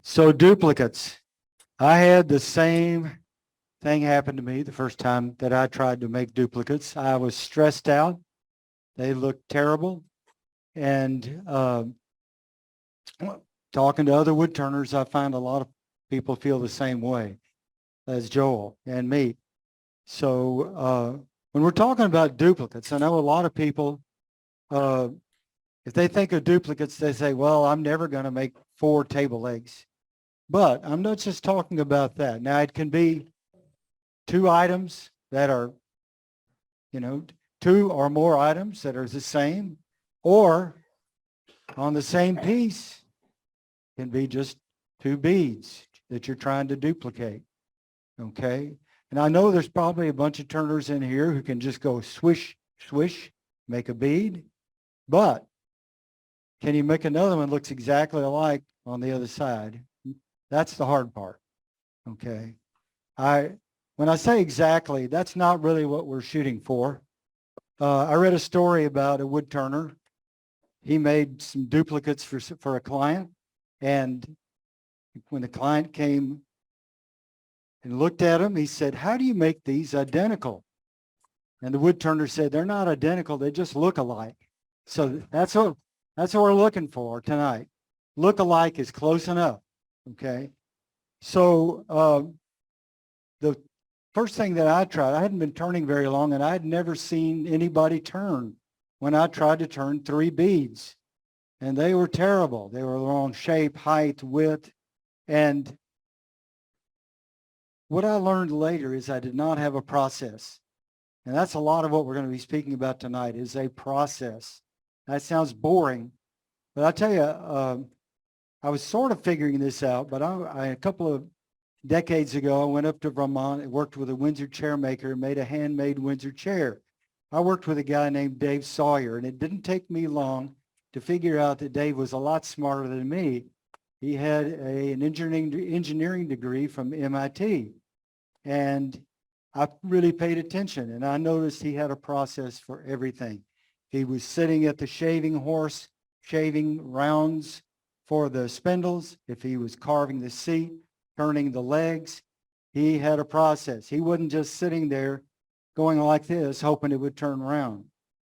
So duplicates. I had the same thing happen to me the first time that I tried to make duplicates. I was stressed out. They looked terrible. And talking to other wood turners, I find a lot of people feel the same way as Joel and me. So when we're talking about duplicates, I know a lot of people, if they think of duplicates, they say, well, I'm never going to make 4 table legs. But I'm not just talking about that. Now, it can be 2 items that are, 2 or more items that are the same, or on the same piece can be just 2 beads that you're trying to duplicate, okay? And I know there's probably a bunch of turners in here who can just go swish, swish, make a bead, but can you make another one that looks exactly alike on the other side? That's the hard part, okay? When I say exactly, that's not really what we're shooting for. I read a story about a wood turner. He made some duplicates for a client, and when the client came and looked at them, he said, how do you make these identical? And the wood turner said, they're not identical, they just look alike. So that's what we're looking for tonight. Look alike is close enough, okay? So the first thing that I tried, I hadn't been turning very long, and I had never seen anybody turn when I tried to turn 3 beads. And they were terrible. They were the wrong shape, height, width. And what I learned later is I did not have a process. And that's a lot of what we're going to be speaking about tonight is a process. That sounds boring, but I'll tell you, I was sort of figuring this out, but a couple of decades ago, I went up to Vermont and worked with a Windsor chair maker and made a handmade Windsor chair. I worked with a guy named Dave Sawyer, and it didn't take me long to figure out that Dave was a lot smarter than me. He had an engineering degree from MIT, and I really paid attention, and I noticed he had a process for everything. He was sitting at the shaving horse, shaving rounds for the spindles. If he was carving the seat, turning the legs, he had a process. He wasn't just sitting there going like this, hoping it would turn around.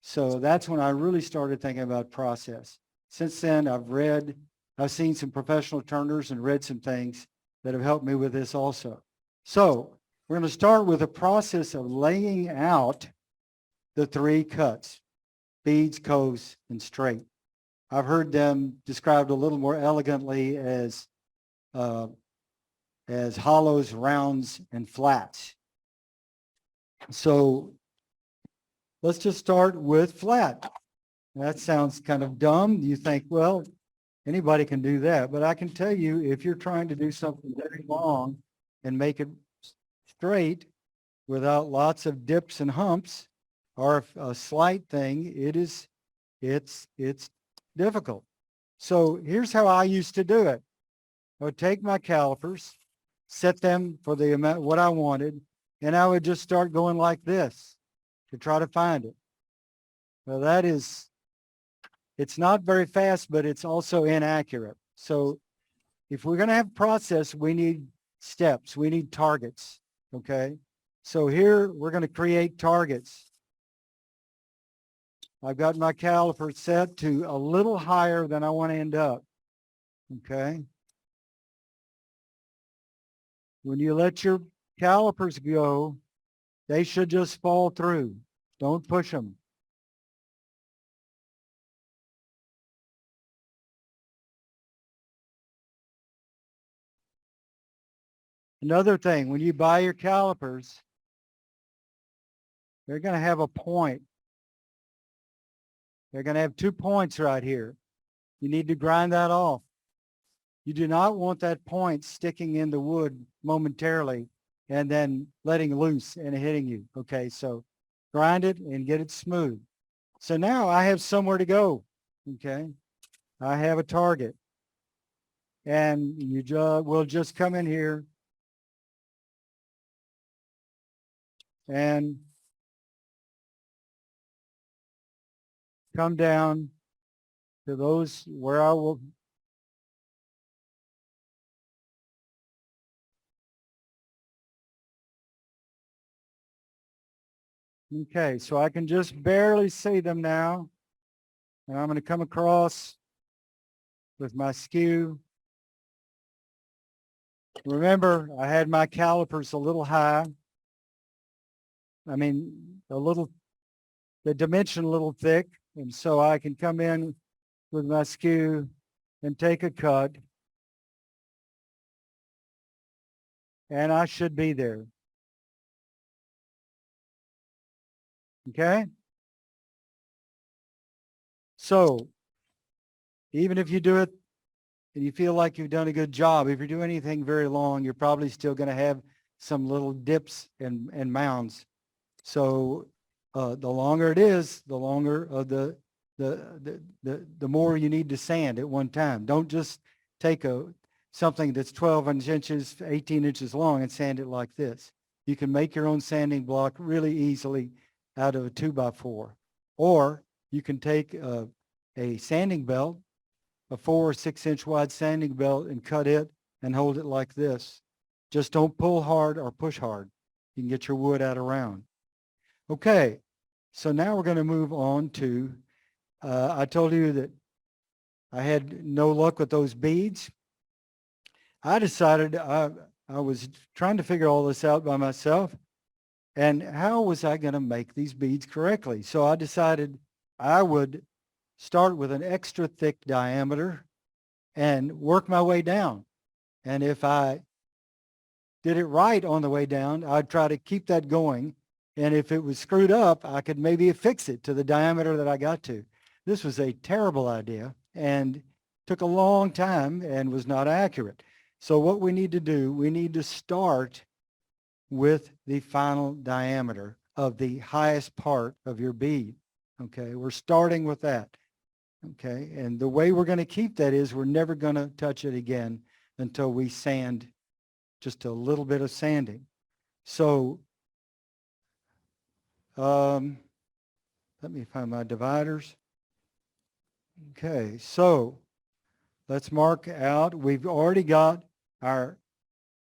So that's when I really started thinking about process. Since then, I've seen some professional turners and read some things that have helped me with this also. So we're going to start with a process of laying out the 3 cuts, beads, coves, and straight. I've heard them described a little more elegantly as hollows, rounds, and flats. So let's just start with flat. That sounds kind of dumb. You think, well, anybody can do that. But I can tell you, if you're trying to do something very long and make it straight without lots of dips and humps or a slight thing, it's difficult. So here's how I used to do it. I would take my calipers, set them for the amount what I wanted, and I would just start going like this to try to find it. Well, it's not very fast, but it's also inaccurate. So if we're going to have process, we need steps, we need targets, okay? So here we're going to create targets. I've got my caliper set to a little higher than I want to end up, okay? When you let your calipers go, they should just fall through. Don't push them. Another thing, when you buy your calipers, they're going to have a point. They're going to have 2 points right here. You need to grind that off. You do not want that point sticking in the wood momentarily and then letting loose and hitting you. Okay, so grind it and get it smooth. So now I have somewhere to go. Okay, I have a target. And we'll just come in here and come down to those where I will Okay, so I can just barely see them now. And I'm going to come across with my skew. Remember, I had my calipers a little high. I mean, the dimension a little thick. And so I can come in with my skew and take a cut. And I should be there. Okay? So even if you do it and you feel like you've done a good job, if you do anything very long, you're probably still going to have some little dips and mounds. So the longer it is, the longer the more you need to sand at one time. Don't just take something that's 12 inches, 18 inches long and sand it like this. You can make your own sanding block really easily out of a 2x4. Or you can take a sanding belt, a 4 or 6 inch wide sanding belt, and cut it and hold it like this. Just don't pull hard or push hard. You can get your wood out around. Okay, so now we're going to move on to, I told you that I had no luck with those beads. I decided I was trying to figure all this out by myself, and how was I going to make these beads correctly? So I decided I would start with an extra thick diameter and work my way down. And if I did it right on the way down, I'd try to keep that going. And if it was screwed up, I could maybe fix it to the diameter that I got to. This was a terrible idea and took a long time and was not accurate. So what we need to do, we need to start with the final diameter of the highest part of your bead. Okay, we're starting with that. Okay, and the way we're going to keep that is we're never going to touch it again until we sand just a little bit of sanding. So let me find my dividers. Okay, so let's mark out. We've already got our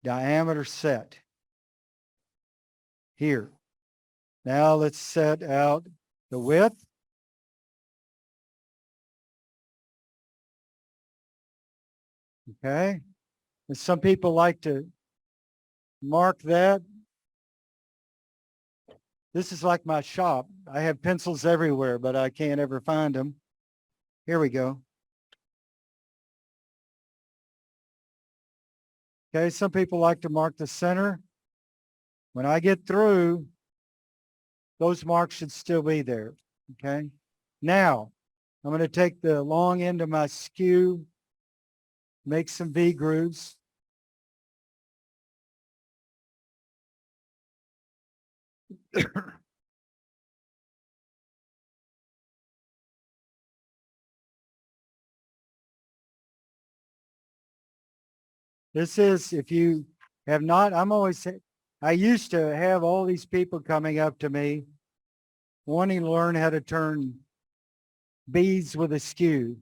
diameter set here. Now let's set out the width. Okay, and some people like to mark that. This is like my shop. I have pencils everywhere, but I can't ever find them. Here we go. Okay, some people like to mark the center. When I get through, those marks should still be there. Okay. Now, I'm going to take the long end of my skew, make some V grooves. This is, if you have not, I used to have all these people coming up to me wanting to learn how to turn beads with a skew.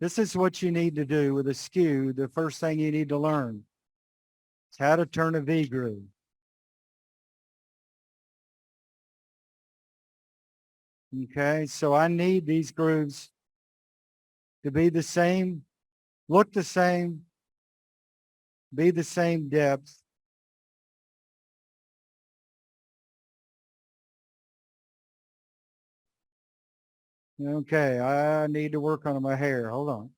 This is what you need to do with a skew. The first thing you need to learn is how to turn a V groove. Okay, so I need these grooves to be the same, look the same, be the same depth. Okay, I need to work on my hair. Hold on.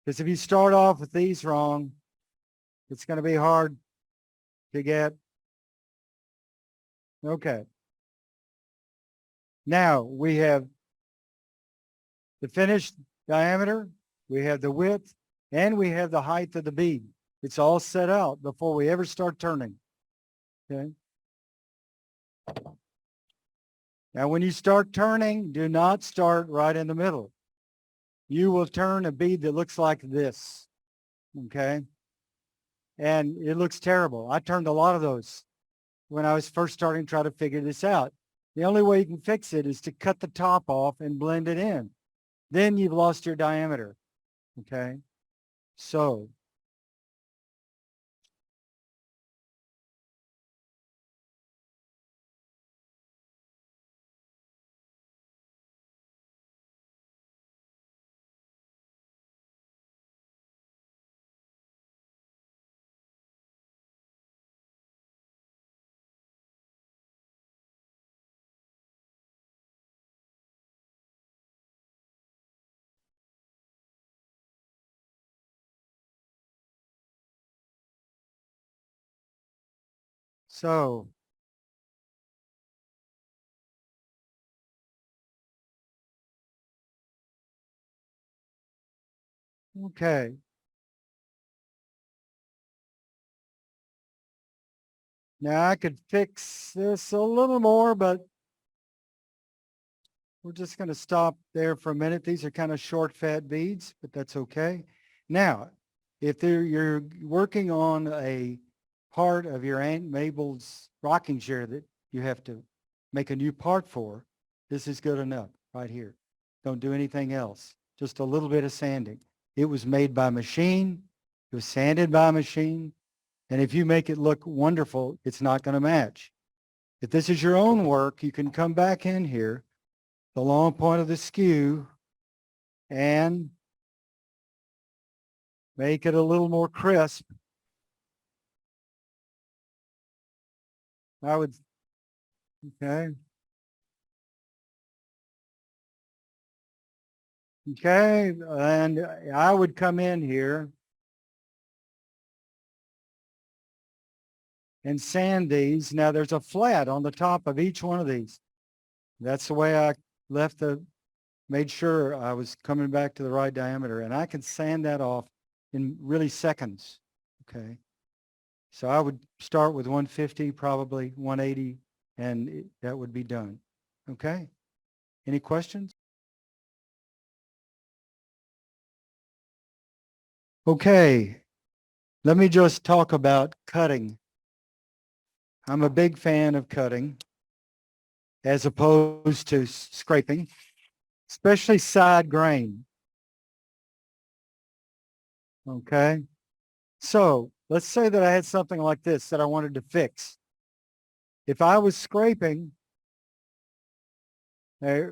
Because if you start off with these wrong, it's going to be hard to get. Okay. Now we have the finished diameter, we have the width, and we have the height of the bead. It's all set out before we ever start turning. Okay. Now, when you start turning, do not start right in the middle. You will turn a bead that looks like this. Okay. And it looks terrible. I turned a lot of those when I was first starting to try to figure this out. The only way you can fix it is to cut the top off and blend it in. Then you've lost your diameter. Okay. So So, okay. Now I could fix this a little more, but we're just going to stop there for a minute. These are kind of short, fat beads, but that's okay. Now, if you're working on a part of your Aunt Mabel's rocking chair that you have to make a new part for, this is good enough right here. Don't do anything else. Just a little bit of sanding. It was made by machine. It was sanded by machine. And if you make it look wonderful, it's not going to match. If this is your own work, you can come back in here, the long point of the skew, and make it a little more crisp. I would, okay. Okay, and I would come in here and sand these. Now there's a flat on the top of each one of these. That's the way I made sure I was coming back to the right diameter, and I can sand that off in really seconds. Okay. So I would start with 150, probably 180, and that would be done. Okay. Any questions? Okay. Let me just talk about cutting. I'm a big fan of cutting as opposed to scraping, especially side grain. Okay. So let's say that I had something like this that I wanted to fix. If I was scraping, I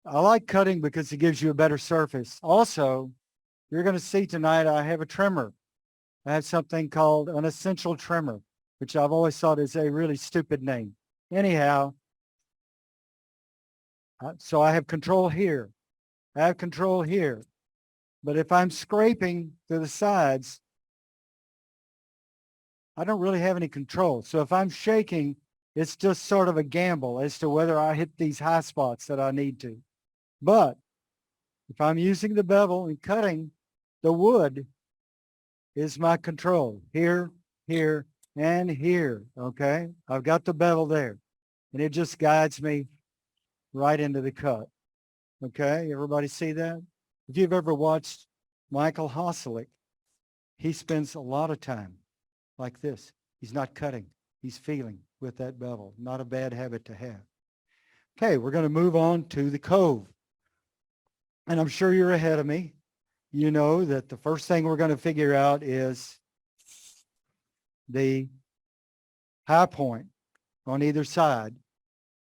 like cutting because it gives you a better surface. Also, you're going to see tonight I have a trimmer. I have something called an essential trimmer, which I've always thought is a really stupid name. Anyhow, so I have control here. I have control here. But if I'm scraping to the sides, I don't really have any control. So if I'm shaking, it's just sort of a gamble as to whether I hit these high spots that I need to. But if I'm using the bevel and cutting, the wood is my control. Here, here, and here, okay? I've got the bevel there, and it just guides me right into the cut, okay? Everybody see that? If you've ever watched Michael Hoselick, he spends a lot of time like this. He's not cutting. He's feeling with that bevel. Not a bad habit to have. Okay, we're going to move on to the cove. And I'm sure you're ahead of me. You know that the first thing we're going to figure out is the high point on either side.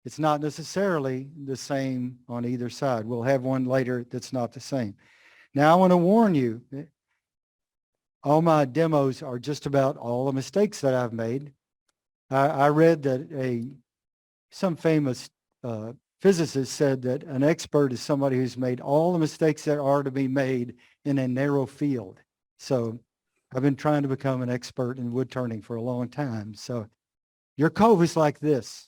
It's not necessarily the same on either side. We'll have one later that's not the same. Now, I want to warn you, all my demos are just about all the mistakes that I've made. I read that some famous physicist said that an expert is somebody who's made all the mistakes that are to be made in a narrow field. So I've been trying to become an expert in wood turning for a long time. So your cove is like this,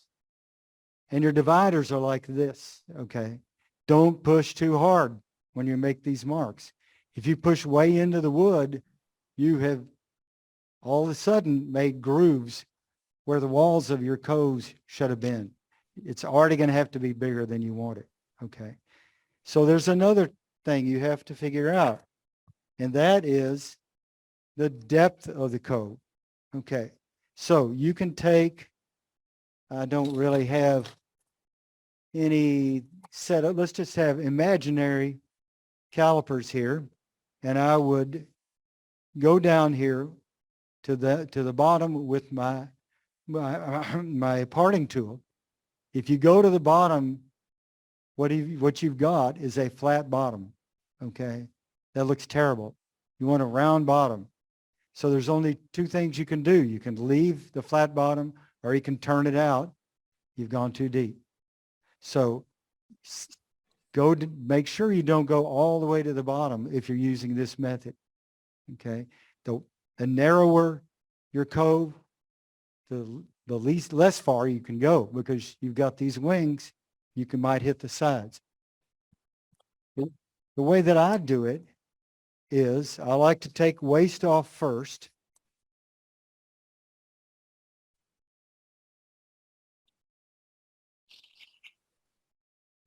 and your dividers are like this, okay? Don't push too hard when you make these marks. If you push way into the wood, you have all of a sudden made grooves where the walls of your coves should have been. It's already going to have to be bigger than you want it, okay? So there's another thing you have to figure out, and that is the depth of the cove, okay? So you can take, I don't really have any setup. Let's just have imaginary calipers here, and I would go down here to the bottom with my parting tool. If you go to the bottom, what you've got is a flat bottom, okay? That looks terrible. You want a round bottom. So there's only two things you can do. You can leave the flat bottom, or you can turn it out. You've gone too deep. So make sure you don't go all the way to the bottom if you're using this method, okay? The narrower your cove, the least less far you can go because you've got these wings, you might hit the sides. The way that I do it is I like to take waste off first.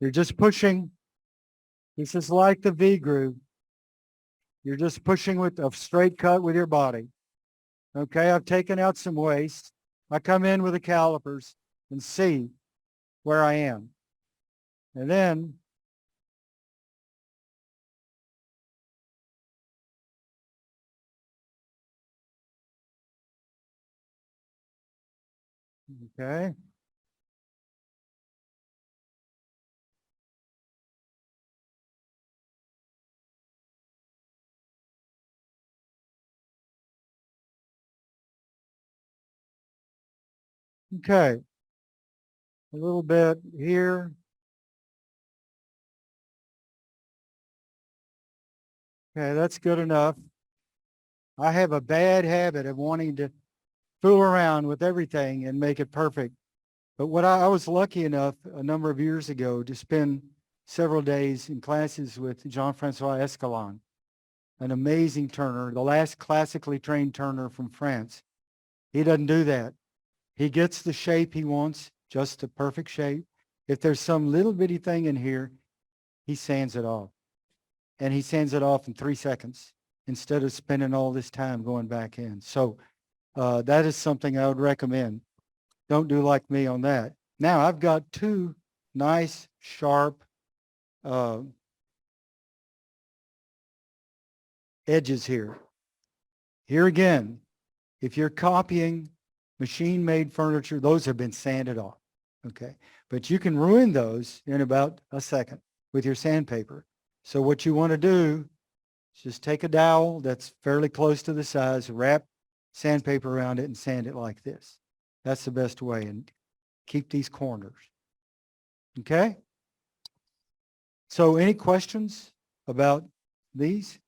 You're just pushing. This is like the V groove. You're just pushing with a straight cut with your body. Okay, I've taken out some waste. I come in with the calipers and see where I am. And then okay. Okay. A little bit here. Okay, that's good enough. I have a bad habit of wanting to fool around with everything and make it perfect. But what I was lucky enough a number of years ago to spend several days in classes with Jean-Francois Escalon, an amazing turner, the last classically trained turner from France. He doesn't do that. He gets the shape he wants, just the perfect shape. If there's some little bitty thing in here, he sands it off. And he sands it off in 3 seconds instead of spending all this time going back in. So that is something I would recommend. Don't do like me on that. Now I've got two nice, sharp edges here. Here again, if you're copying machine-made furniture, those have been sanded off, okay? But you can ruin those in about a second with your sandpaper. So what you want to do is just take a dowel that's fairly close to the size, wrap sandpaper around it and sand it like this. That's the best way, and keep these corners, okay? So any questions about these?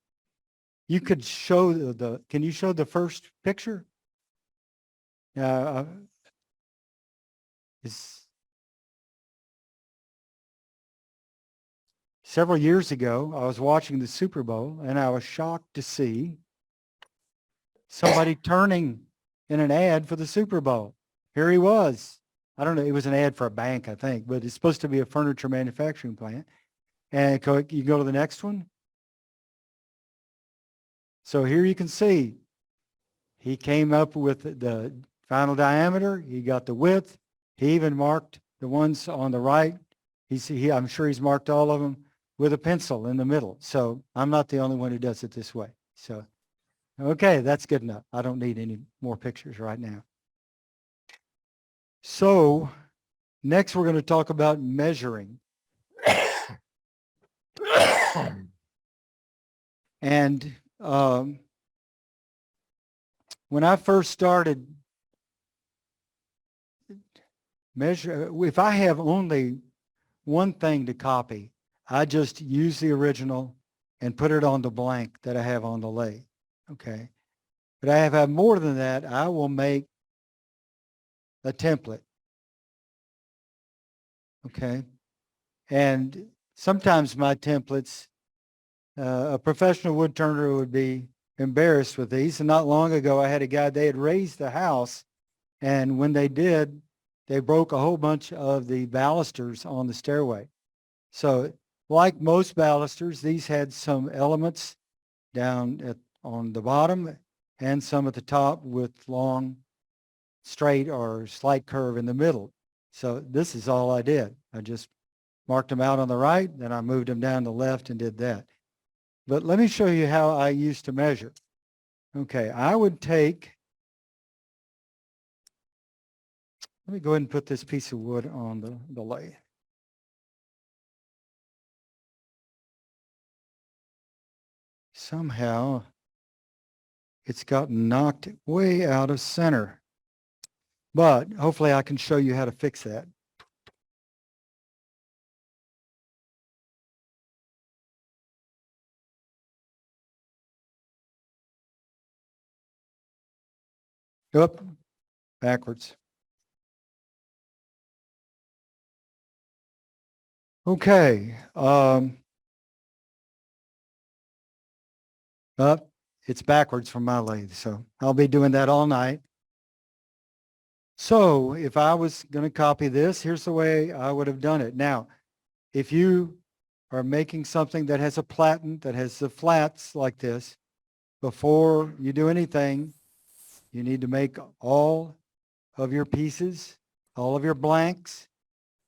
You could show can you show the first picture? Is several years ago, I was watching the Super Bowl and I was shocked to see somebody turning in an ad for the Super Bowl. Here he was. I don't know, it was an ad for a bank, I think, but it's supposed to be a furniture manufacturing plant. And you go to the next one. So here you can see he came up with the final diameter. He got the width. He even marked the ones on the right. I'm sure he's marked all of them with a pencil in the middle. So I'm not the only one who does it this way. So, okay, that's good enough. I don't need any more pictures right now. So next we're going to talk about measuring. And when I first started if I have only one thing to copy, I just use the original and put it on the blank that I have on the lathe, okay? But I have more than that. I will make a template, okay? And sometimes my templates, a professional wood turner would be embarrassed with these. And not long ago, I had a guy, they had raised the house, and when they did, they broke a whole bunch of the balusters on the stairway. So like most balusters, these had some elements down on the bottom and some at the top with long, straight or slight curve in the middle. So this is all I did. I just marked them out on the right, then I moved them down the left and did that. But let me show you how I used to measure. Okay, I would take, let me go ahead and put this piece of wood on the lathe. Somehow it's gotten knocked way out of center. But hopefully I can show you how to fix that. Up, backwards. Okay. Up, it's backwards from my lathe, so I'll be doing that all night. So if I was going to copy this, here's the way I would have done it. Now, if you are making something that has a platen, that has the flats like this, before you do anything, you need to make all of your pieces, all of your blanks.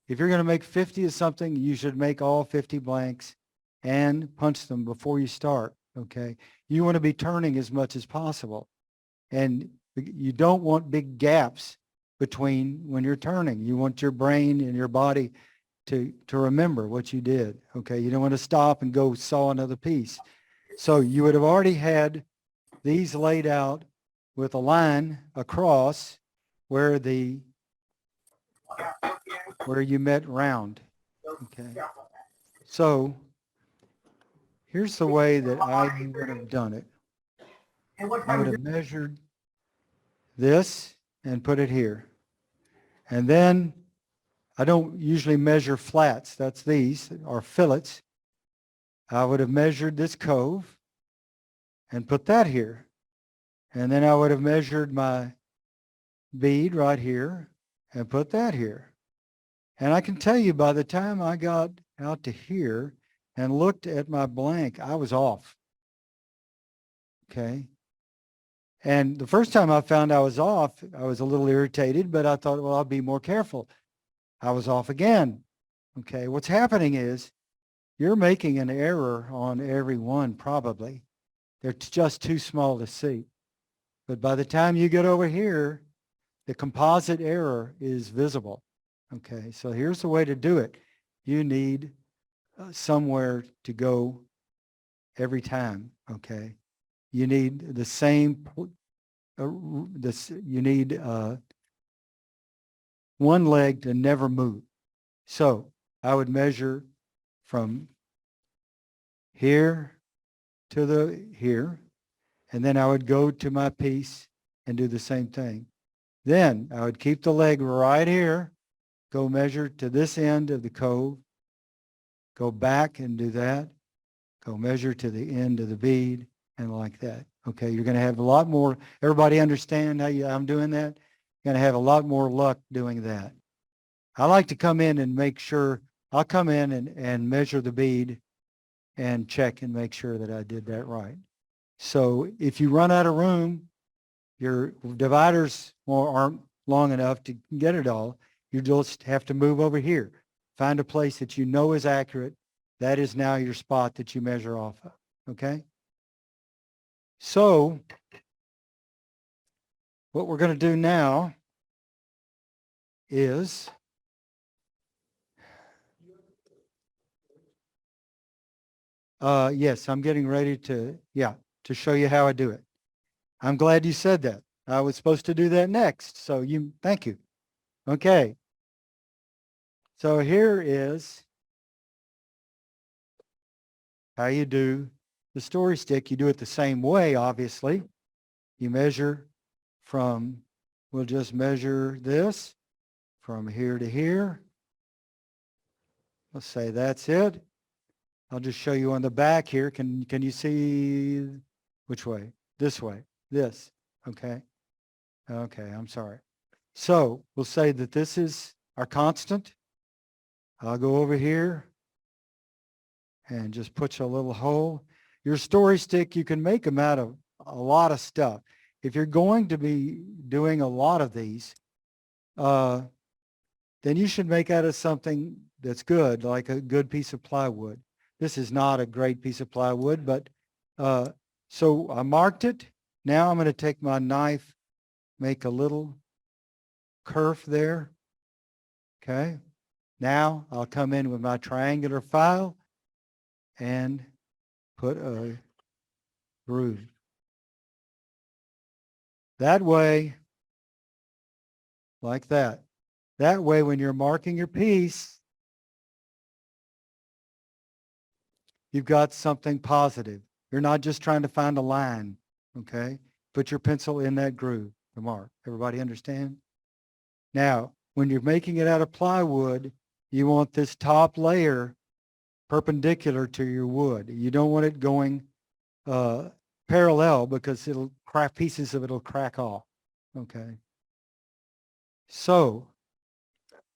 If you're going to make 50 of something, you should make all 50 blanks and punch them before you start, okay? You want to be turning as much as possible. And you don't want big gaps between when you're turning. You want your brain and your body to remember what you did, okay? You don't want to stop and go saw another piece. So you would have already had these laid out with a line across where you met round, okay? So here's the way that I would have done it. I would have measured this and put it here. And then I don't usually measure flats. That's these, or fillets. I would have measured this cove and put that here. And then I would have measured my bead right here and put that here. And I can tell you by the time I got out to here and looked at my blank, I was off. Okay. And the first time I found I was off, I was a little irritated, but I thought, well, I'll be more careful. I was off again. Okay. What's happening is you're making an error on every one probably. They're just too small to see. But by the time you get over here, the composite error is visible. Okay, so here's the way to do it. You need somewhere to go every time, okay? You need the same, you need one leg to never move. So I would measure from here to here, and then I would go to my piece and do the same thing. Then I would keep the leg right here, go measure to this end of the cove, go back and do that, go measure to the end of the bead, and like that. Okay, you're going to have a lot more, everybody understand how I'm doing that? You're going to have a lot more luck doing that. I like to come in and make sure, I'll come in and measure the bead and check and make sure that I did that right. So if you run out of room, your dividers aren't long enough to get it all. You just have to move over here. Find a place that you know is accurate. That is now your spot that you measure off of, okay? So what we're going to do now is yes, I'm getting ready to show you how I do it. I'm glad you said that. I was supposed to do that next. So thank you. Okay. So here is how you do the story stick. You do it the same way, obviously. You measure we'll just measure this from here to here. Let's say that's it. I'll just show you on the back here. Can you see which way? This way, this, okay? Okay, I'm sorry. So we'll say that this is our constant. I'll go over here and just put you a little hole. Your story stick, you can make them out of a lot of stuff. If you're going to be doing a lot of these, then you should make out of something that's good, like a good piece of plywood. This is not a great piece of plywood, but so I marked it. Now I'm going to take my knife, make a little kerf there. Okay. Now I'll come in with my triangular file and put a groove. That way, like that. That way, when you're marking your piece, you've got something positive. You're not just trying to find a line, okay? Put your pencil in that groove. the mark. Everybody understand? Now, when you're making it out of plywood, you want this top layer perpendicular to your wood. You don't want it going parallel because it'll crack, pieces of it will crack off. Okay. So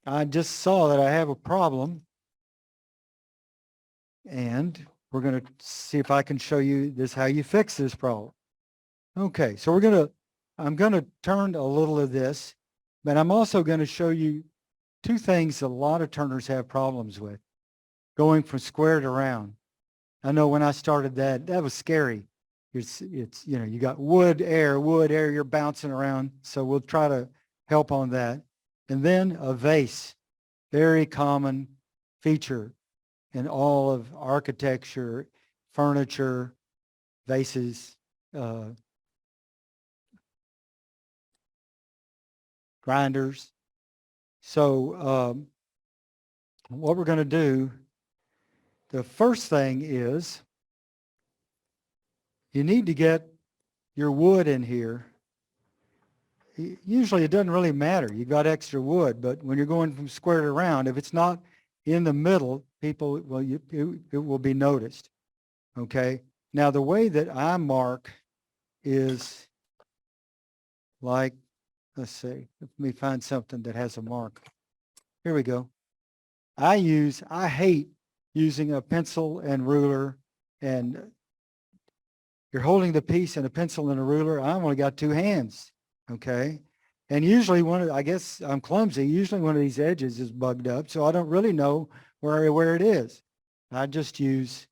I just saw that I have a problem, and we're going to see if I can show you this, how you fix this problem. Okay, so I'm going to turn a little of this, but I'm also going to show you two things a lot of turners have problems with, going from square to round. I know when I started that was scary. It's, you know, you got wood, air, you're bouncing around. So we'll try to help on that. And then a vase, very common feature in all of architecture, furniture, vases, grinders. So what we're going to do, the first thing is you need to get your wood in here. Usually it doesn't really matter. You've got extra wood, but when you're going from square to round, if it's not in the middle, people, well, it will be noticed. Okay. Now the way that I mark is like, let's see, let me find something that has a mark. Here we go. I hate using a pencil and ruler, and you're holding the piece and a pencil and a ruler. I only got two hands. Okay. And usually I guess I'm clumsy. Usually one of these edges is bugged up, so I don't really know where it is. I just use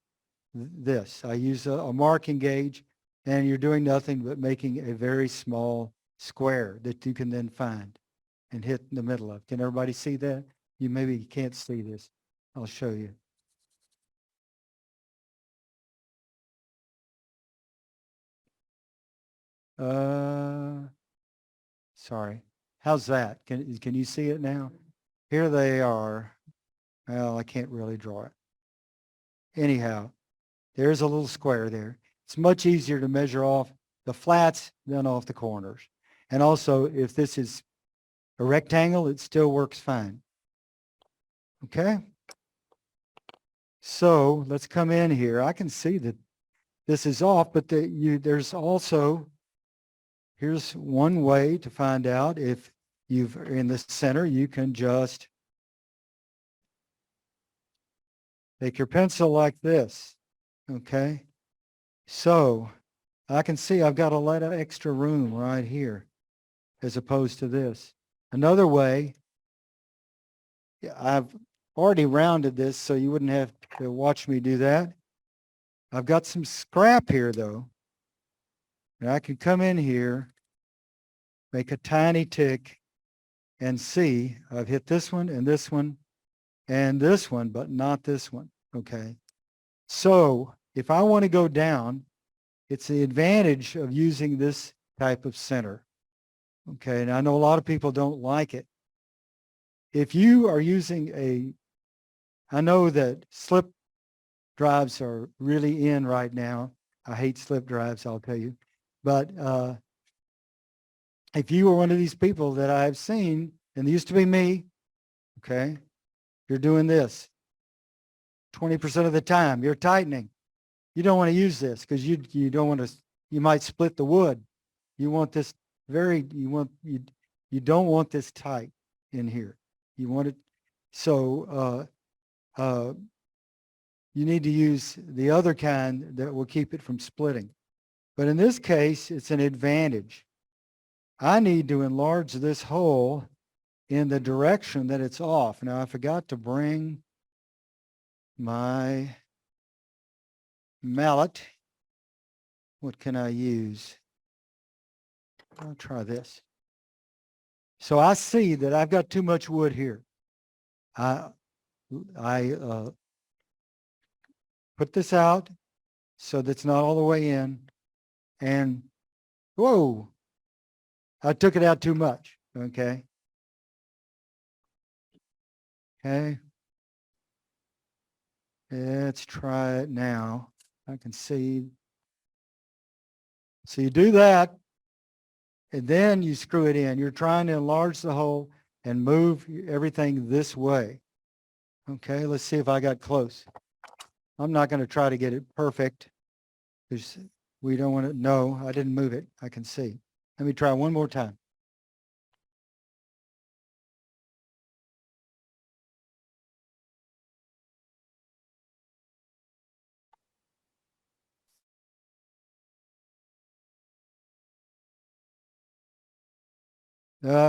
this. I use a marking gauge, and you're doing nothing but making a very small square that you can then find and hit in the middle of. Can everybody see that? You maybe can't see this. I'll show you. Sorry. How's that? Can you see it now? Here they are. Well, I can't really draw it. Anyhow, there's a little square there. It's much easier to measure off the flats than off the corners. And also, if this is a rectangle, it still works fine. Okay? So let's come in here. I can see that this is off, but there's also, here's one way to find out if you've in the center. You can just take your pencil like this. Okay? So I can see I've got a lot of extra room right here as opposed to this. Another way, I've already rounded this so you wouldn't have to watch me do that. I've got some scrap here though. And I can come in here, make a tiny tick, and see I've hit this one and this one and this one, but not this one. Okay. So if I want to go down, it's the advantage of using this type of center. Okay. And I know a lot of people don't like it. If you are using I know that slip drives are really in right now. I hate slip drives, I'll tell you. But if you were one of these people that I've seen, and it used to be me, okay, you're doing this 20% of the time, you're tightening. You don't want to use this because you don't want to, you might split the wood. You want this you don't want this tight in here. You want it, so you need to use the other kind that will keep it from splitting. But in this case, it's an advantage. I need to enlarge this hole in the direction that it's off. Now, I forgot to bring my mallet. What can I use? I'll try this. So I see that I've got too much wood here. I put this out so that's not all the way in, and whoa, I took it out too much. Okay. Okay. Let's try it now. I can see. So you do that. and then you screw it in. You're trying to enlarge the hole and move everything this way. Okay, let's see if I got close. I'm not going to try to get it perfect because we don't want to. No, I didn't move it. I can see. Let me try one more time.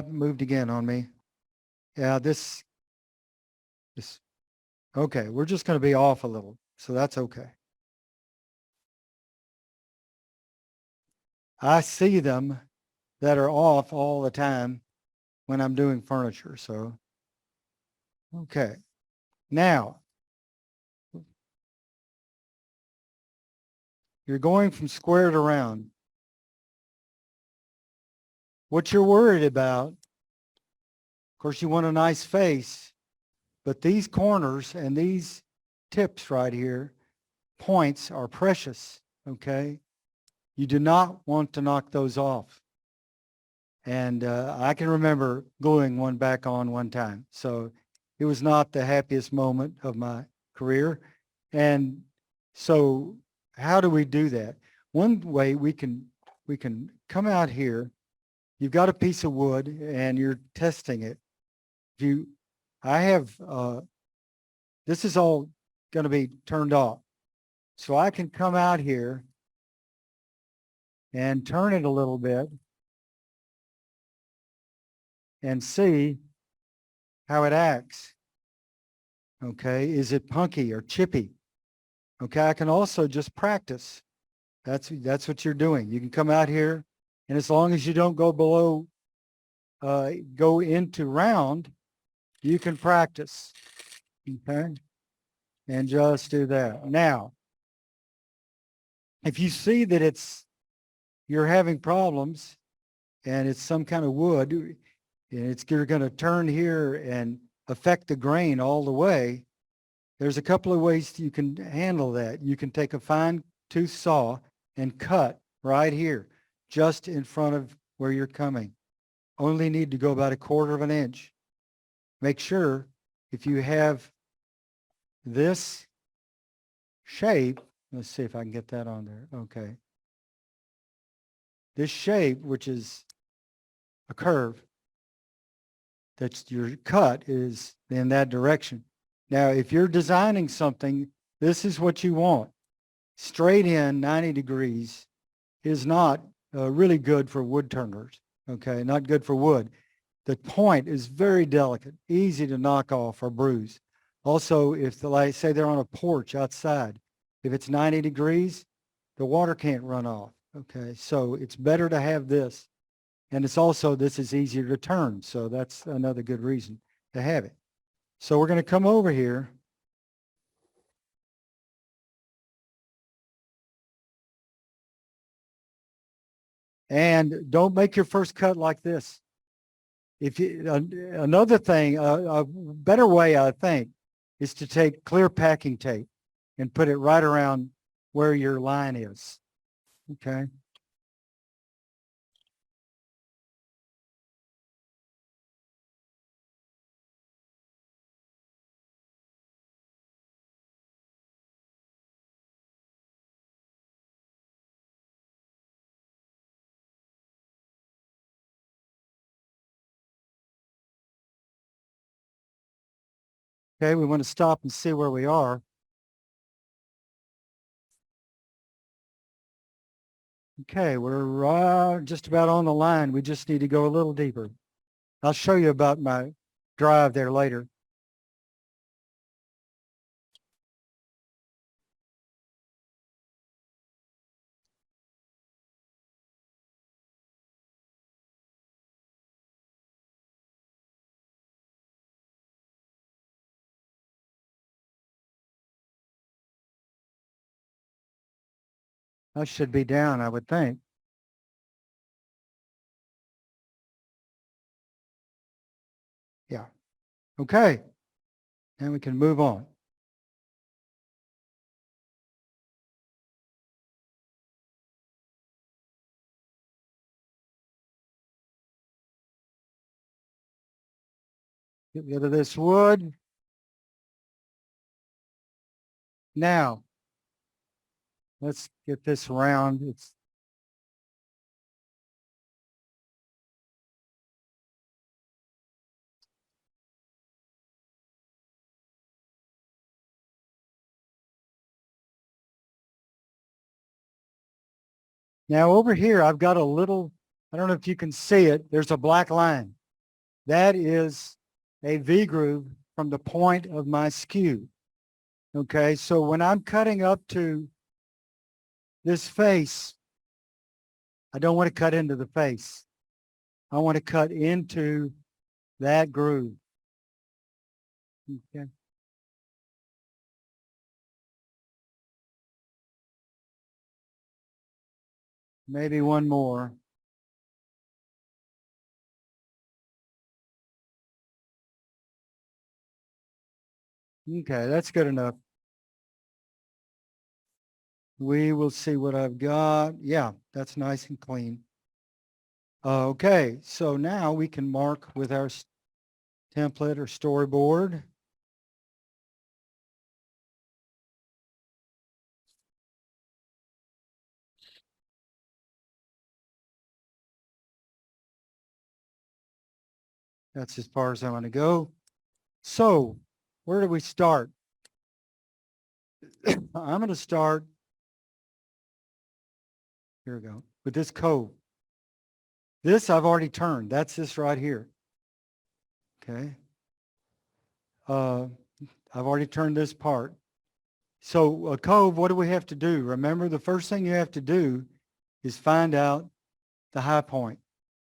Moved again on me. Yeah, this, okay, we're just going to be off a little, so that's okay. I see them that are off all the time when I'm doing furniture, so, okay. Now, you're going from square to round. What you're worried about, of course, you want a nice face, but these corners and these tips right here, points are precious, okay? You do not want to knock those off. And I can remember gluing one back on one time. So it was not the happiest moment of my career. And so how do we do that? One way we can come out here. You've got a piece of wood and you're testing it. I have, this is all going to be turned off. So I can come out here and turn it a little bit and see how it acts. Okay, is it punky or chippy? Okay, I can also just practice. That's what you're doing. You can come out here, and as long as you don't go below, go into round, you can practice. Okay, and just do that. Now, if you see that you're having problems, and it's some kind of wood, and you're going to turn here and affect the grain all the way, there's a couple of ways you can handle that. You can take a fine tooth saw and cut right here, just in front of where you're coming. Only need to go about 1/4 of an inch. Make sure if you have this shape, let's see if I can get that on there. Okay. This shape, which is a curve, that's your cut is in that direction. Now, if you're designing something, this is what you want. Straight in 90 degrees is not really good for wood turners, okay? Not good for wood. The point is very delicate, easy to knock off or bruise. Also, if say they're on a porch outside, if it's 90 degrees, the water can't run off, okay? So it's better to have this. And it's also, this is easier to turn. So that's another good reason to have it. So we're going to come over here. And don't make your first cut like this. If you, another thing, a better way, I think, is to take clear packing tape and put it right around where your line is. Okay. Okay, we want to stop and see where we are. Okay, we're just about on the line. We just need to go a little deeper. I'll show you about my drive there later. I should be down, I would think. Yeah. Okay. And we can move on. Get rid of this wood. Now, let's get this round. Now over here, I've got a little, I don't know if you can see it. There's a black line. That is a V groove from the point of my skew. Okay, so when I'm cutting up to this face, I don't want to cut into the face. I want to cut into that groove. Okay. Maybe one more. Okay, that's good enough. We will see what I've got. Yeah, that's nice and clean. Okay, so now we can mark with our template or storyboard. That's as far as I want to go. So where do we start? I'm going to start, here we go, with this cove. This I've already turned. That's this right here. Okay. I've already turned this part. So a cove, what do we have to do? Remember, the first thing you have to do is find out the high point.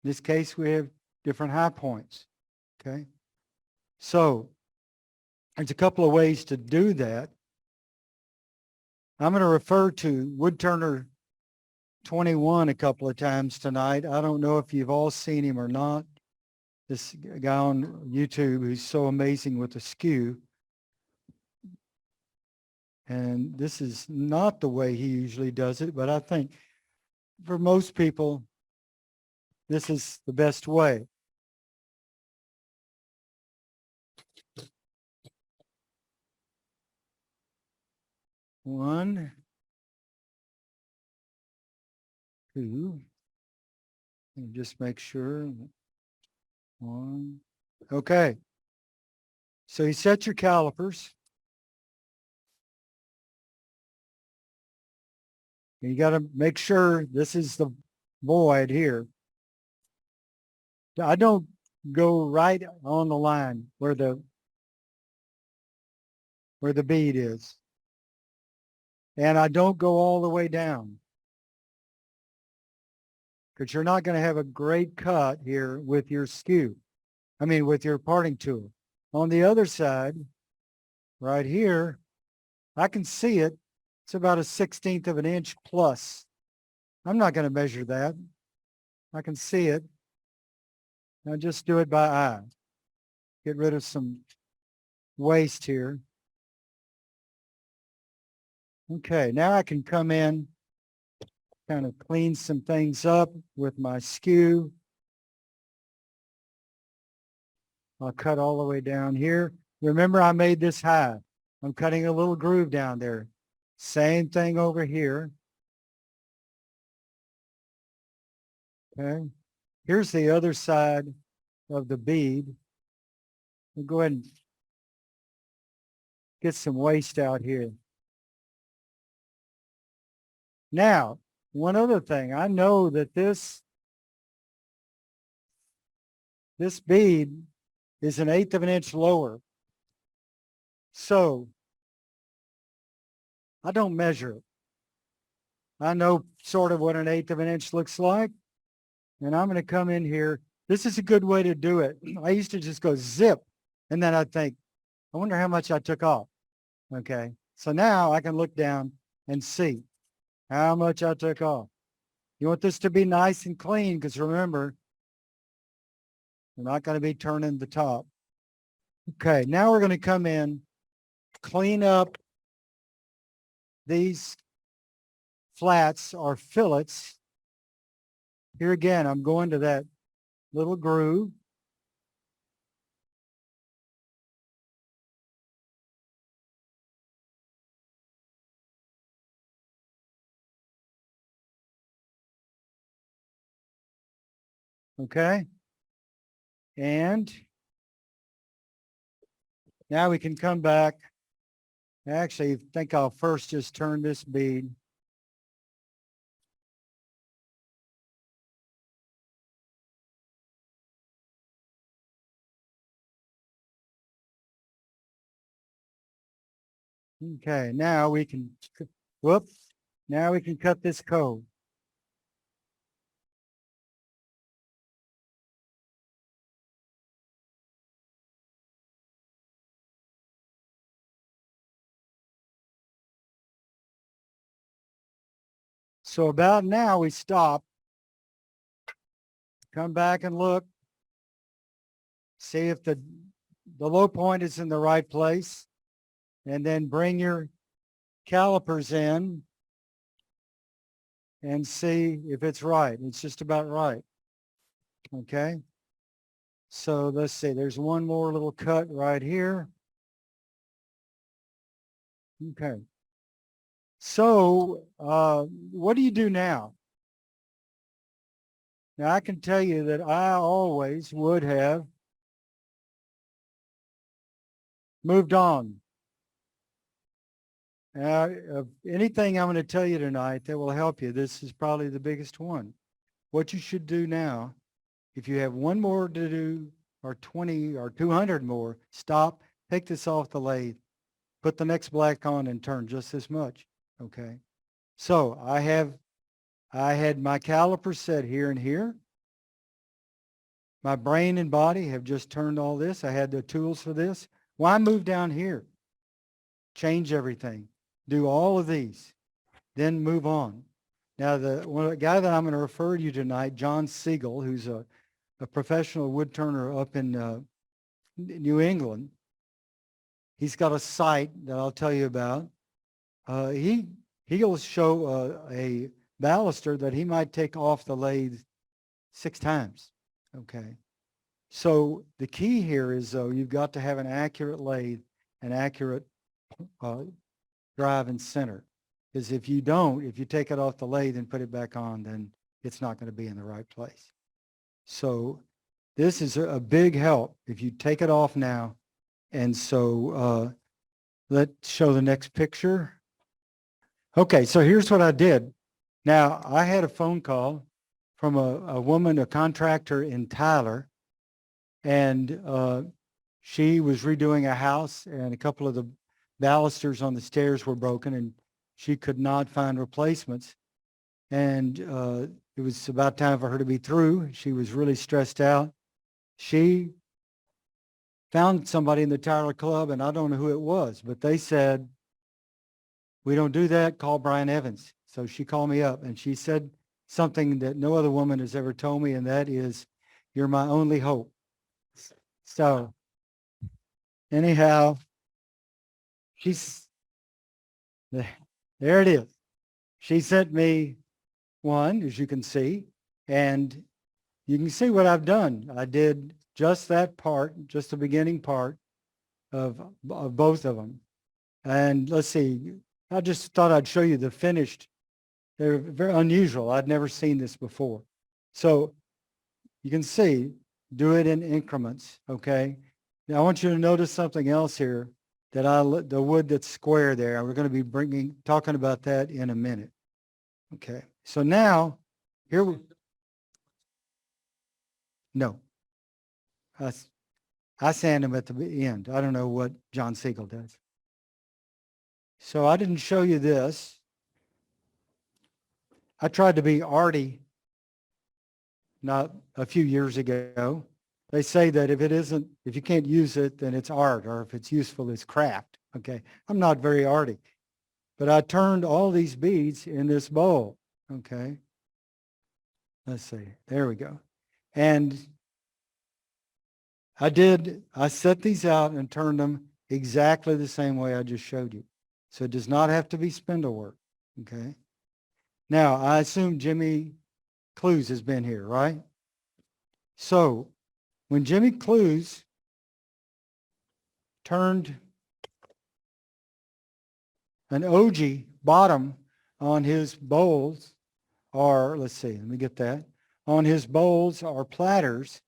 In this case, we have different high points. Okay. So there's a couple of ways to do that. I'm going to refer to Woodturner 21 a couple of times tonight. I don't know if you've all seen him or not. This guy on YouTube who's so amazing with the skew. And this is not the way he usually does it, but I think for most people, this is the best way. One, two, and just make sure. One. Okay. So you set your calipers. You got to make sure this is the void here. I don't go right on the line where the bead is. And I don't go all the way down, because you're not going to have a great cut here with your skew. I mean, with your parting tool. On the other side, right here, I can see it. It's about a 1/16 of an inch plus. I'm not going to measure that. I can see it. Now just do it by eye. Get rid of some waste here. Okay, now I can come in, kind of clean some things up with my skew. I'll cut all the way down here. Remember, I made this high. I'm cutting a little groove down there. Same thing over here. Okay. Here's the other side of the bead. We'll go ahead and get some waste out here. Now, one other thing, I know that this bead is 1/8 of an inch lower. So I don't measure it. I know sort of what 1/8 of an inch looks like. And I'm going to come in here. This is a good way to do it. I used to just go zip. And then I'd think, I wonder how much I took off. Okay. So now I can look down and see how much I took off. You want this to be nice and clean, because remember, we're not going to be turning the top. Okay. Now we're going to come in, clean up these flats or fillets. Here again, I'm going to that little groove. Okay. And now we can come back. Actually, I think I'll first just turn this bead. Okay, now we can, whoops, now we can cut this cove. So about now we stop, come back and look, see if the low point is in the right place, and then bring your calipers in and see if it's right. It's just about right. Okay. So let's see, there's one more little cut right here. Okay. So what do you do now? Now I can tell you that I always would have moved on. Now, anything I'm going to tell you tonight that will help you, this is probably the biggest one. What you should do now, if you have one more to do, or 20 or 200 more, stop, take this off the lathe, put the next black on and turn just this much. Okay. So I had my caliper set here and here. My brain and body have just turned all this. I had the tools for this. Why move down here? Change everything. Do all of these. Then move on. Now, the guy that I'm going to refer to you tonight, John Siegel, who's a professional wood turner up in New England, he's got a site that I'll tell you about. He'll show a baluster that he might take off the lathe 6 times. Okay. So the key here is, though, you've got to have an accurate lathe, an accurate drive and center. Because if you don't, if you take it off the lathe and put it back on, then it's not going to be in the right place. So this is a big help if you take it off now. And so let's show the next picture. Okay, so here's what I did. Now, I had a phone call from a woman, a contractor in Tyler, and she was redoing a house, and a couple of the balusters on the stairs were broken, and she could not find replacements. And it was about time for her to be through. She was really stressed out. She found somebody in the Tyler Club, and I don't know who it was, but they said, "We don't do that, call Brian Evans." So she called me up, and she said something that no other woman has ever told me, and that is, "You're my only hope." So anyhow, she's, there it is. She sent me one, as you can see, and you can see what I've done. I did just that part, just the beginning part of both of them. And let's see, I just thought I'd show you the finished. They're very unusual. I'd never seen this before. So you can see, do it in increments, okay? Now I want you to notice something else here, that the wood that's square there, we're going to be talking about that in a minute. Okay, so now, no, I sand them at the end. I don't know what John Siegel does. So I didn't show you this. I tried to be arty not a few years ago. They say that if you can't use it, then it's art, or if it's useful, it's craft. Okay, I'm not very arty, but I turned all these beads in this bowl. Okay, let's see, there we go. And I set these out and turned them exactly the same way I just showed you. So it does not have to be spindle work. Okay. Now, I assume Jimmy Clues has been here, right? So when Jimmy Clues turned an OG bottom on his bowls, or let's see, let me get that, on his bowls or platters,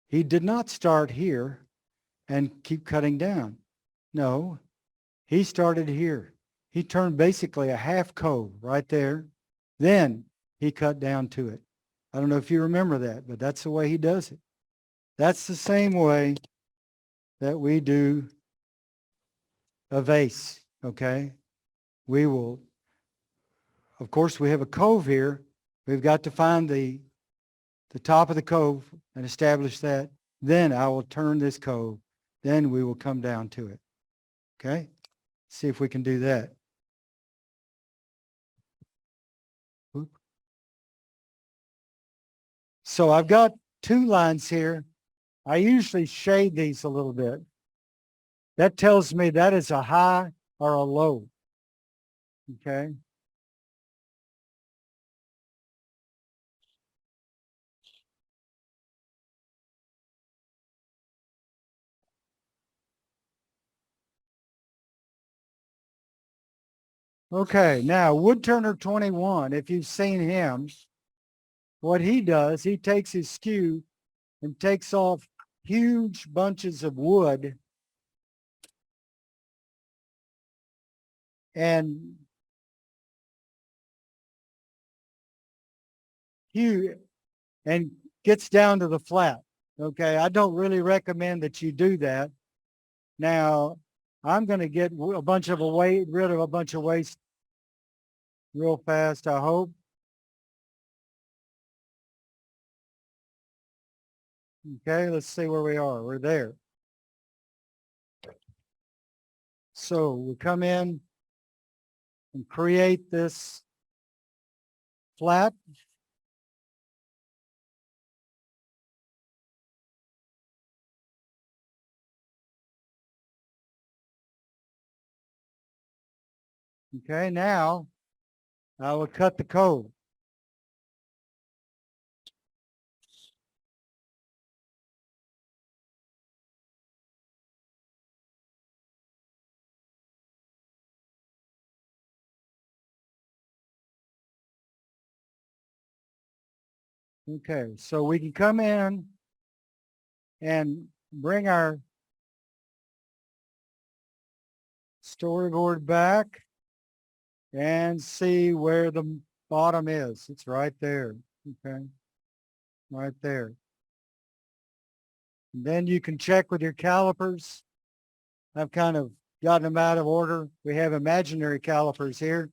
he did not start here and keep cutting down. No, he started here. He turned basically a half cove right there. Then he cut down to it. I don't know if you remember that, but that's the way he does it. That's the same way that we do a vase, okay? We will, of course, we have a cove here. We've got to find the top of the cove and establish that. Then I will turn this cove. Then we will come down to it, okay? See if we can do that. Oop. So I've got two lines here. I usually shade these a little bit. That tells me that is a high or a low, okay? Okay, now Woodturner 21, if you've seen him, what he does, he takes his skew and takes off huge bunches of wood and and gets down to the flat. Okay, I don't really recommend that you do that. Now, I'm going to get rid of a bunch of waste real fast, I hope. Okay, let's see where we are. We're there. So we come in and create this flat. Okay, now I will cut the cove. Okay, so we can come in and bring our storyboard back and see where the bottom is. It's right there. Okay, right there. And then you can check with your calipers. I've kind of gotten them out of order. We have imaginary calipers here.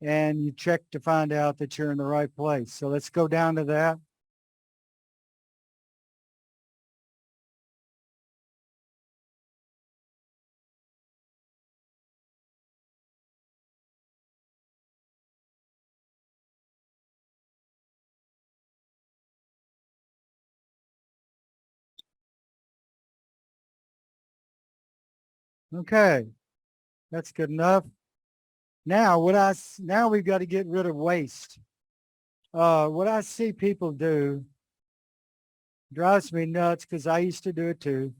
And you check to find out that you're in the right place. So let's go down to that. Okay, that's good enough. Now, now we've got to get rid of waste. What I see people do drives me nuts because I used to do it too,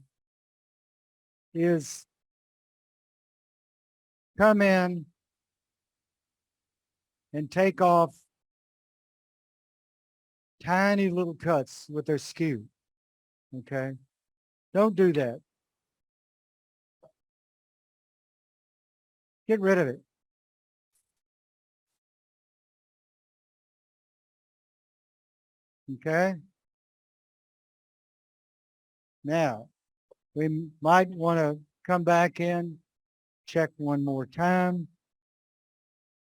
is come in and take off tiny little cuts with their skew. Okay, don't do that. Get rid of it. Okay. Now, we might want to come back in, check one more time.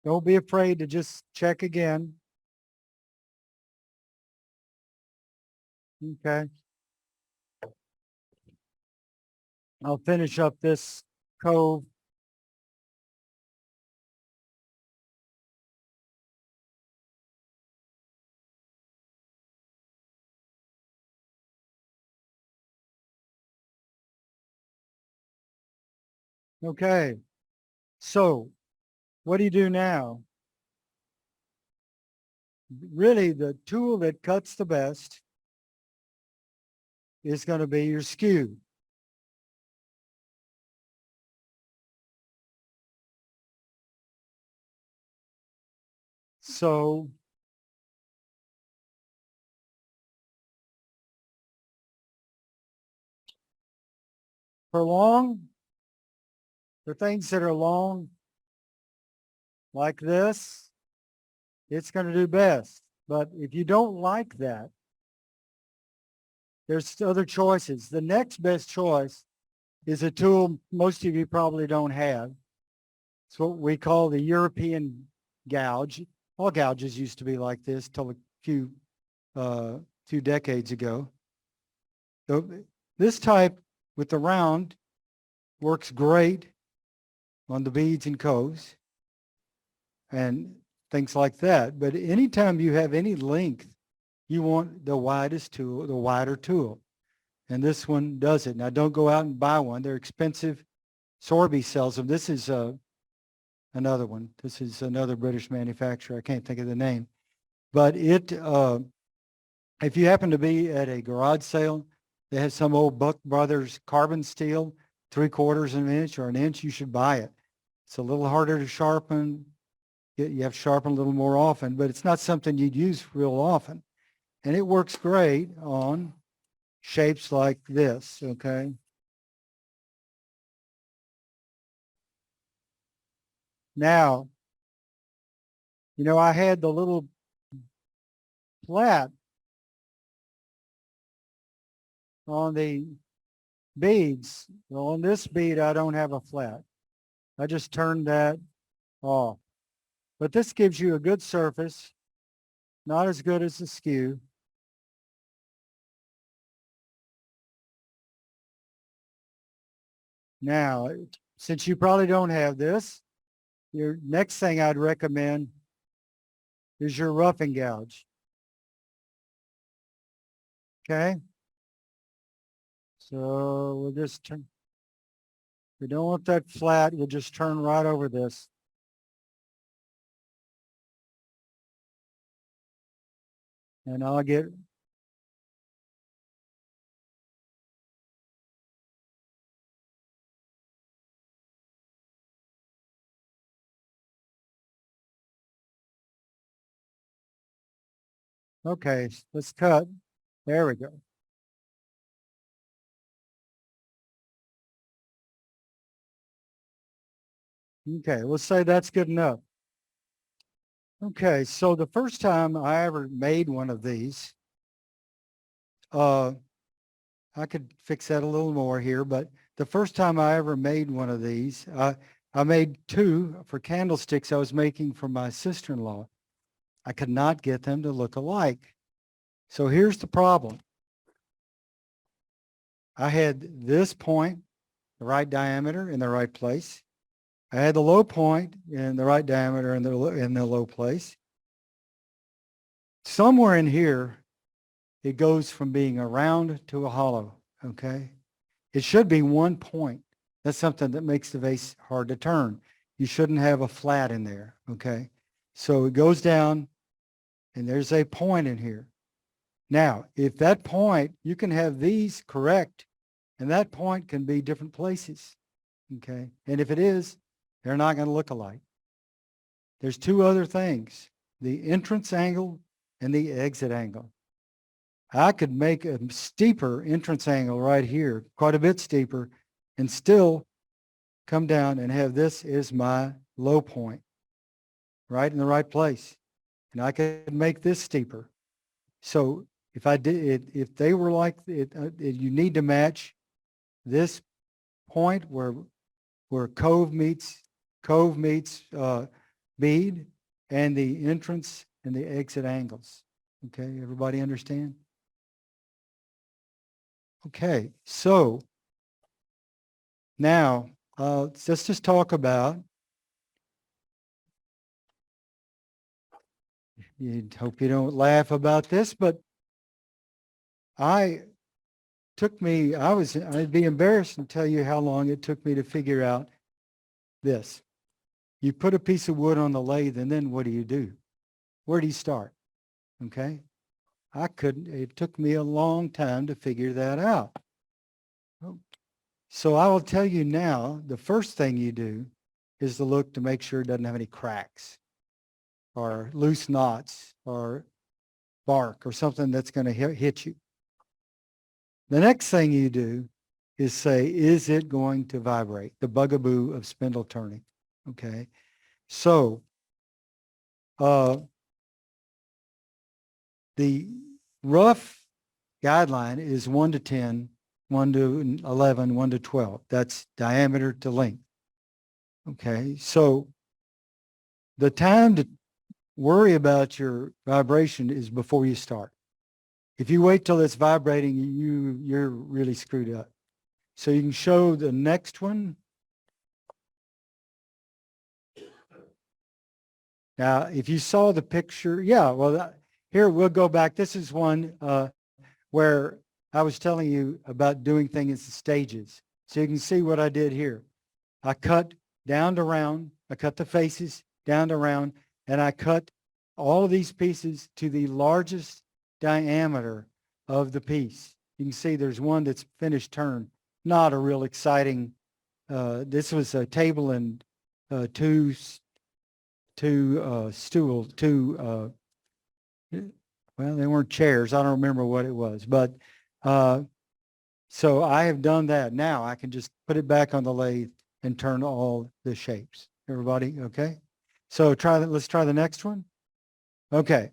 Don't be afraid to just check again. Okay. I'll finish up this cove. Okay. So what do you do now? Really, the tool that cuts the best is going to be your skew. So For long, for things that are long, like this, it's going to do best. But if you don't like that, there's other choices. The next best choice is a tool most of you probably don't have. It's what we call the European gouge. All gouges used to be like this till a few decades ago. So this type with the round works great on the beads and coves and things like that. But anytime you have any length, you want the widest tool, the wider tool. And this one does it. Now don't go out and buy one. They're expensive. Sorby sells them. This is another one. This is another British manufacturer. I can't think of the name. But if you happen to be at a garage sale, they have some old Buck Brothers carbon steel, 3/4 of an inch or an inch, you should buy it. It's a little harder to sharpen. You have to sharpen a little more often, but it's not something you'd use real often. And it works great on shapes like this, okay? Now, I had the little flat on the beads. Well, on this bead, I don't have a flat. I just turned that off. But this gives you a good surface, not as good as the skew. Now, since you probably don't have this, your next thing I'd recommend is your roughing gouge. Okay? So we'll just turn, we don't want that flat, we'll just turn right over this. And I'll get, okay, let's cut. There we go. Okay, let's say that's good enough. Okay, so the first time I ever made one of these, I could fix that a little more here, but the first time I ever made one of these, I made two for candlesticks I was making for my sister-in-law. I could not get them to look alike. So here's the problem. I had this point, the right diameter in the right place. I had the low point in the right diameter in the low place. Somewhere in here, it goes from being a round to a hollow, okay? It should be one point. That's something that makes the vase hard to turn. You shouldn't have a flat in there, okay? So it goes down, and there's a point in here. Now, if that point, you can have these correct, and that point can be different places, okay? And if it is, they're not going to look alike. There's two other things, the entrance angle and the exit angle. I could make a steeper entrance angle right here, quite a bit steeper, and still come down and have this as my low point, right in the right place. And I could make this steeper. So if I did it, if they were like it, you need to match this point where cove meets bead, and the entrance and the exit angles. Okay, everybody understand? Okay, so now let's just talk about, you hope you don't laugh about this, but I'd be embarrassed to tell you how long it took me to figure out this. You put a piece of wood on the lathe, and then what do? Where do you start? Okay, it took me a long time to figure that out. So I will tell you now, the first thing you do is to look to make sure it doesn't have any cracks or loose knots or bark or something that's going to hit you. The next thing you do is say, is it going to vibrate? The bugaboo of spindle turning. Okay. So the rough guideline is 1 to 10, 1 to 11, 1 to 12. That's diameter to length. Okay. So the time to worry about your vibration is before you start. If you wait till it's vibrating, you're really screwed up. So you can show the next one. Now, if you saw the picture, yeah, well, here we'll go back. This is one where I was telling you about doing things in stages. So you can see what I did here. I cut down to round. I cut the faces down to round, and I cut all of these pieces to the largest diameter of the piece. You can see there's one that's finished turn. Not a real exciting. This was a table and two stools, well, they weren't chairs. I don't remember what it was, but so I have done that. Now I can just put it back on the lathe and turn all the shapes. Everybody, okay? So let's try the next one. Okay.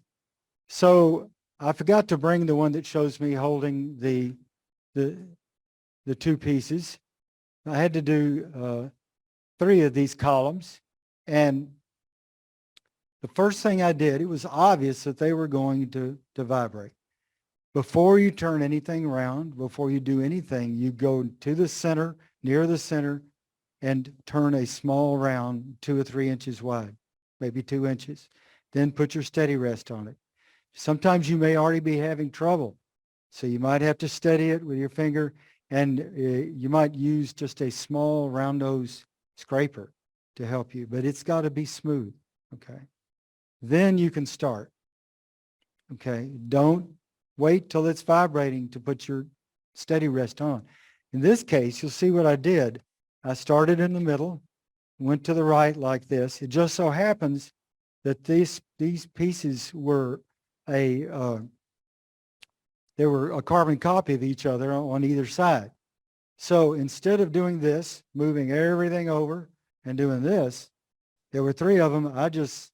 So I forgot to bring the one that shows me holding the two pieces. I had to do 3 of these columns, and the first thing I did, it was obvious that they were going to vibrate. Before you turn anything around, before you do anything, you go to the center, near the center, and turn a small round 2 or 3 inches wide, maybe 2 inches. Then put your steady rest on it. Sometimes you may already be having trouble, so you might have to steady it with your finger, and you might use just a small round nose scraper to help you, but it's got to be smooth, okay? Then you can start, okay? Don't wait till it's vibrating to put your steady rest on. In this case, you'll see what I did. I started in the middle, went to the right like this. It just so happens that these pieces were they were a carbon copy of each other on either side. So instead of doing this, moving everything over and doing this, there were 3 of them. I just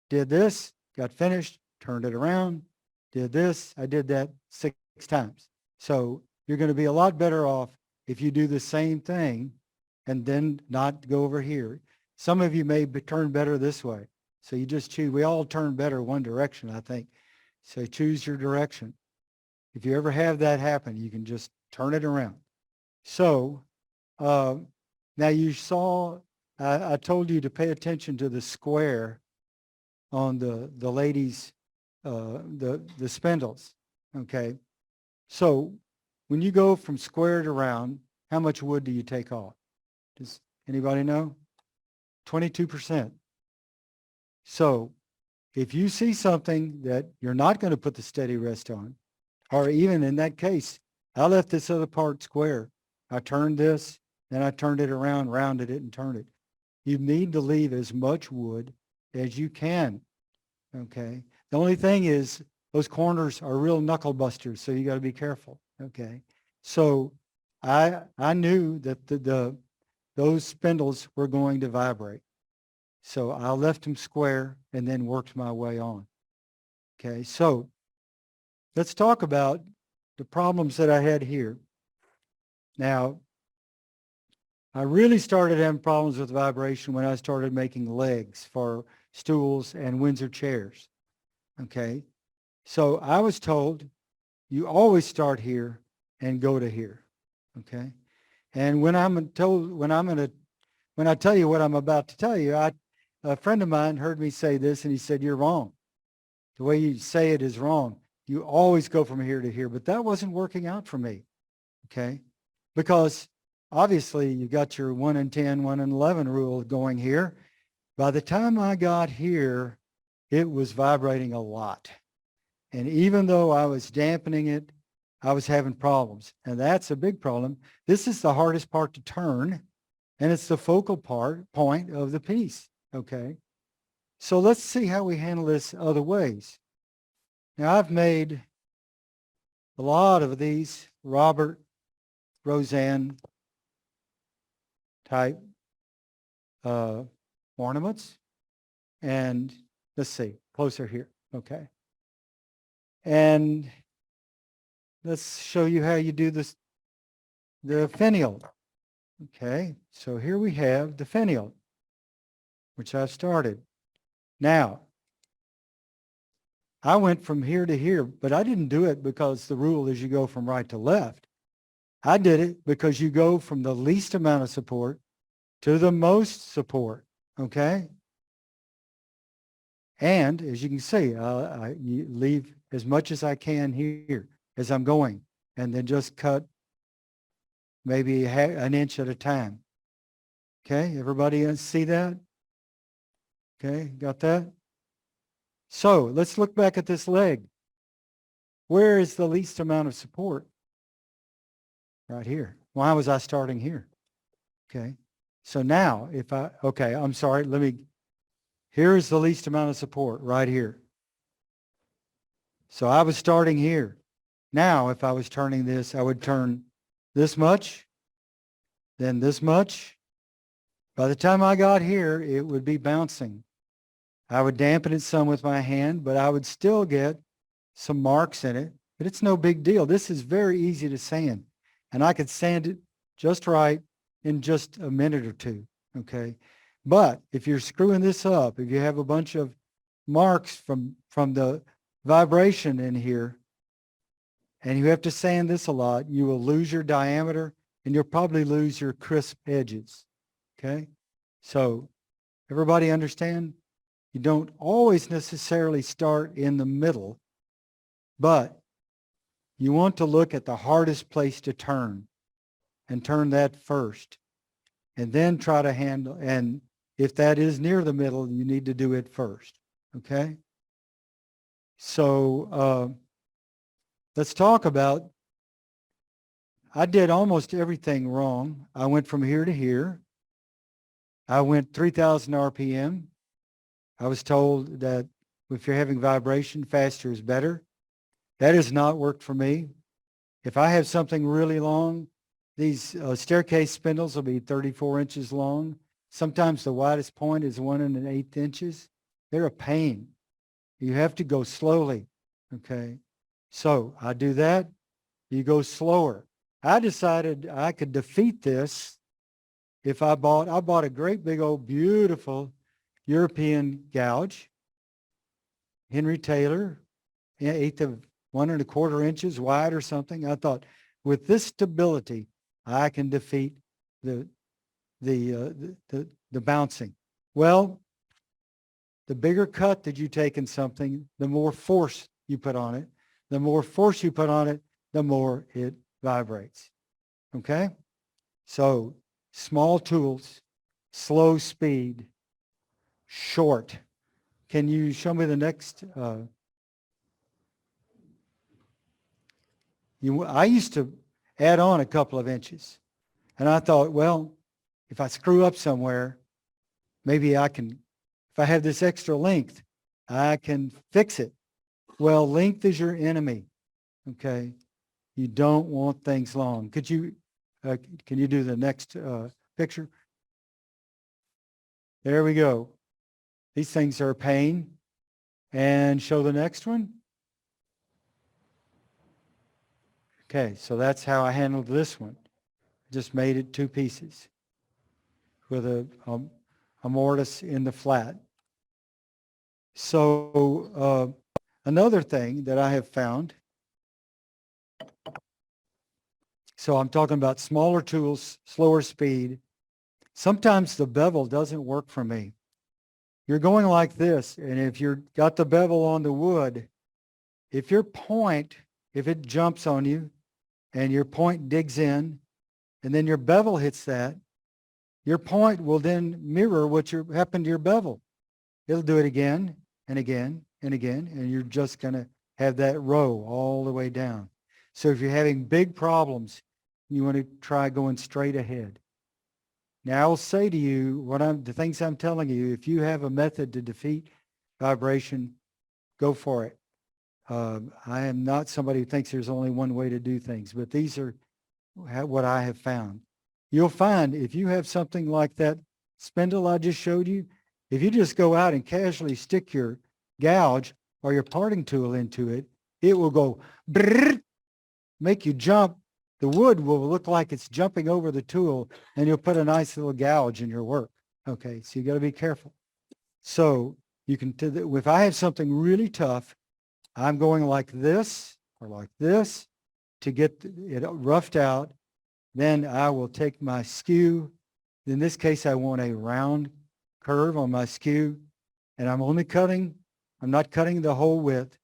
did this, got finished, turned it around, did this. I did that 6 times. So you're going to be a lot better off if you do the same thing and then not go over here. Some of you may turn better this way. So you just choose. We all turn better one direction, I think. So choose your direction. If you ever have that happen, you can just turn it around. So now you saw, I told you to pay attention to the square on the ladies, the spindles, okay? So when you go from square to round, how much wood do you take off? Does anybody know? 22%. So if you see something that you're not going to put the steady rest on, or even in that case, I left this other part square. I turned this, then I turned it around, rounded it, and turned it. You need to leave as much wood as you can, okay? The only thing is those corners are real knuckle busters, so you got to be careful, okay? So I knew that those spindles were going to vibrate. So I left them square and then worked my way on. Okay, so let's talk about the problems that I had here. Now, I really started having problems with vibration when I started making legs for stools and Windsor chairs. Okay, so I was told you always start here and go to here. Okay, and when I tell you what I'm about to tell you, a friend of mine heard me say this and he said, "You're wrong. The way you say it is wrong. You always go from here to here." But that wasn't working out for me, okay? Because obviously you got your 1 in 10, 1 in 11 rule going here. By the time I got here, it was vibrating a lot. And even though I was dampening it, I was having problems. And that's a big problem. This is the hardest part to turn, and it's the focal point of the piece, okay? So let's see how we handle this other ways. Now, I've made a lot of these Robert Roseanne type ornaments. And let's see, closer here. Okay. And let's show you how you do this, the finial. Okay, so here we have the finial, which I've started. Now, I went from here to here, but I didn't do it because the rule is you go from right to left. I did it because you go from the least amount of support to the most support, okay? And as you can see, I leave as much as I can here as I'm going, and then just cut maybe an inch at a time. Okay, everybody see that? Okay, got that? So let's look back at this leg. Where is the least amount of support? Right here. Why was I starting here? Okay, so now if okay, I'm sorry, here's the least amount of support right here. So I was starting here. Now, if I was turning this, I would turn this much, then this much. By the time I got here, it would be bouncing. I would dampen it some with my hand, but I would still get some marks in it. But it's no big deal. This is very easy to sand. And I could sand it just right in just a minute or two, okay? But if you're screwing this up, if you have a bunch of marks from the vibration in here, and you have to sand this a lot, you will lose your diameter and you'll probably lose your crisp edges, okay? So everybody understand? You don't always necessarily start in the middle, but you want to look at the hardest place to turn and turn that first, and then try to handle, and if that is near the middle, you need to do it first, okay? So let's talk about, I did almost everything wrong. I went from here to here. I went 3,000 RPM. I was told that if you're having vibration, faster is better. That has not worked for me. If I have something really long, these staircase spindles will be 34 inches long. Sometimes the widest point is 1 1/8 inches. They're a pain. You have to go slowly, okay? So I do that. You go slower. I decided I could defeat this if I bought a great big old beautiful European gouge, Henry Taylor, 1/8 of 1 1/4 inches wide or something. I thought with this stability, I can defeat the bouncing. Well, the bigger cut that you take in something, the more force you put on it. The more force you put on it, the more it vibrates. Okay? So small tools, slow speed, short. Can you show me the next? I used to add on a couple of inches. And I thought, well, if I screw up somewhere, maybe I can, if I have this extra length, I can fix it. Well, length is your enemy, okay? You don't want things long. Could you, can you do the next picture? There we go. These things are a pain. And show the next one. Okay, so that's how I handled this one. Just made it 2 pieces with a mortise in the flat. So another thing that I have found, so I'm talking about smaller tools, slower speed. Sometimes the bevel doesn't work for me. You're going like this, and if you've got the bevel on the wood, if your point, if it jumps on you and your point digs in, and then your bevel hits that, your point will then mirror what happened to your bevel. It'll do it again and again and again, and you're just going to have that row all the way down. So if you're having big problems, you want to try going straight ahead. Now I'll say to you, the things I'm telling you, if you have a method to defeat vibration, go for it. I am not somebody who thinks there's only one way to do things, but these are what I have found. You'll find if you have something like that spindle I just showed you, if you just go out and casually stick your gouge or your parting tool into it, it will go brrr, make you jump. The wood will look like it's jumping over the tool, and you'll put a nice little gouge in your work. Okay, so you got to be careful. So you can, if I have something really tough, I'm going like this or like this to get it roughed out. Then I will take my skew. In this case, I want a round curve on my skew, and I'm not cutting the whole width,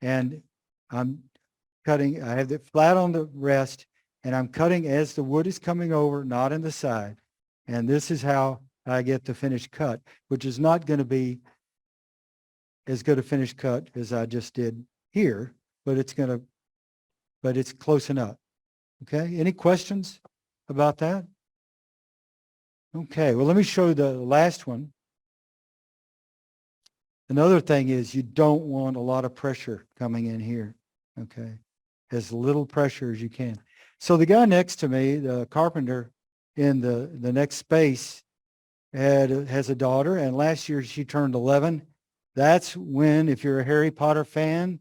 and I have it flat on the rest, and I'm cutting as the wood is coming over, not in the side. And this is how I get the finished cut, which is not going to be as good a finished cut as I just did here, but it's close enough. Okay, any questions about that? Okay, well, let me show you the last one. Another thing is you don't want a lot of pressure coming in here. Okay, as little pressure as you can. So the guy next to me, the carpenter in the next space, has a daughter, and last year she turned 11. That's when, if you're a Harry Potter fan,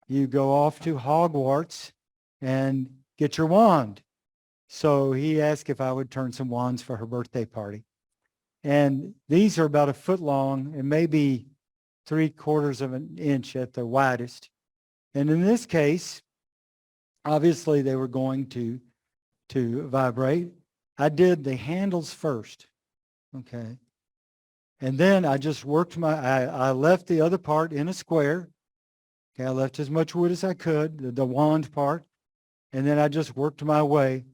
you go off to Hogwarts and get your wand. So he asked if I would turn some wands for her birthday party. And these are about a foot long and maybe 3/4 of an inch at the widest. And in this case, obviously they were going to vibrate. I did the handles first. Okay. And then I just worked I left the other part in a square. Okay, I left as much wood as I could, the wand part. And then I just worked my way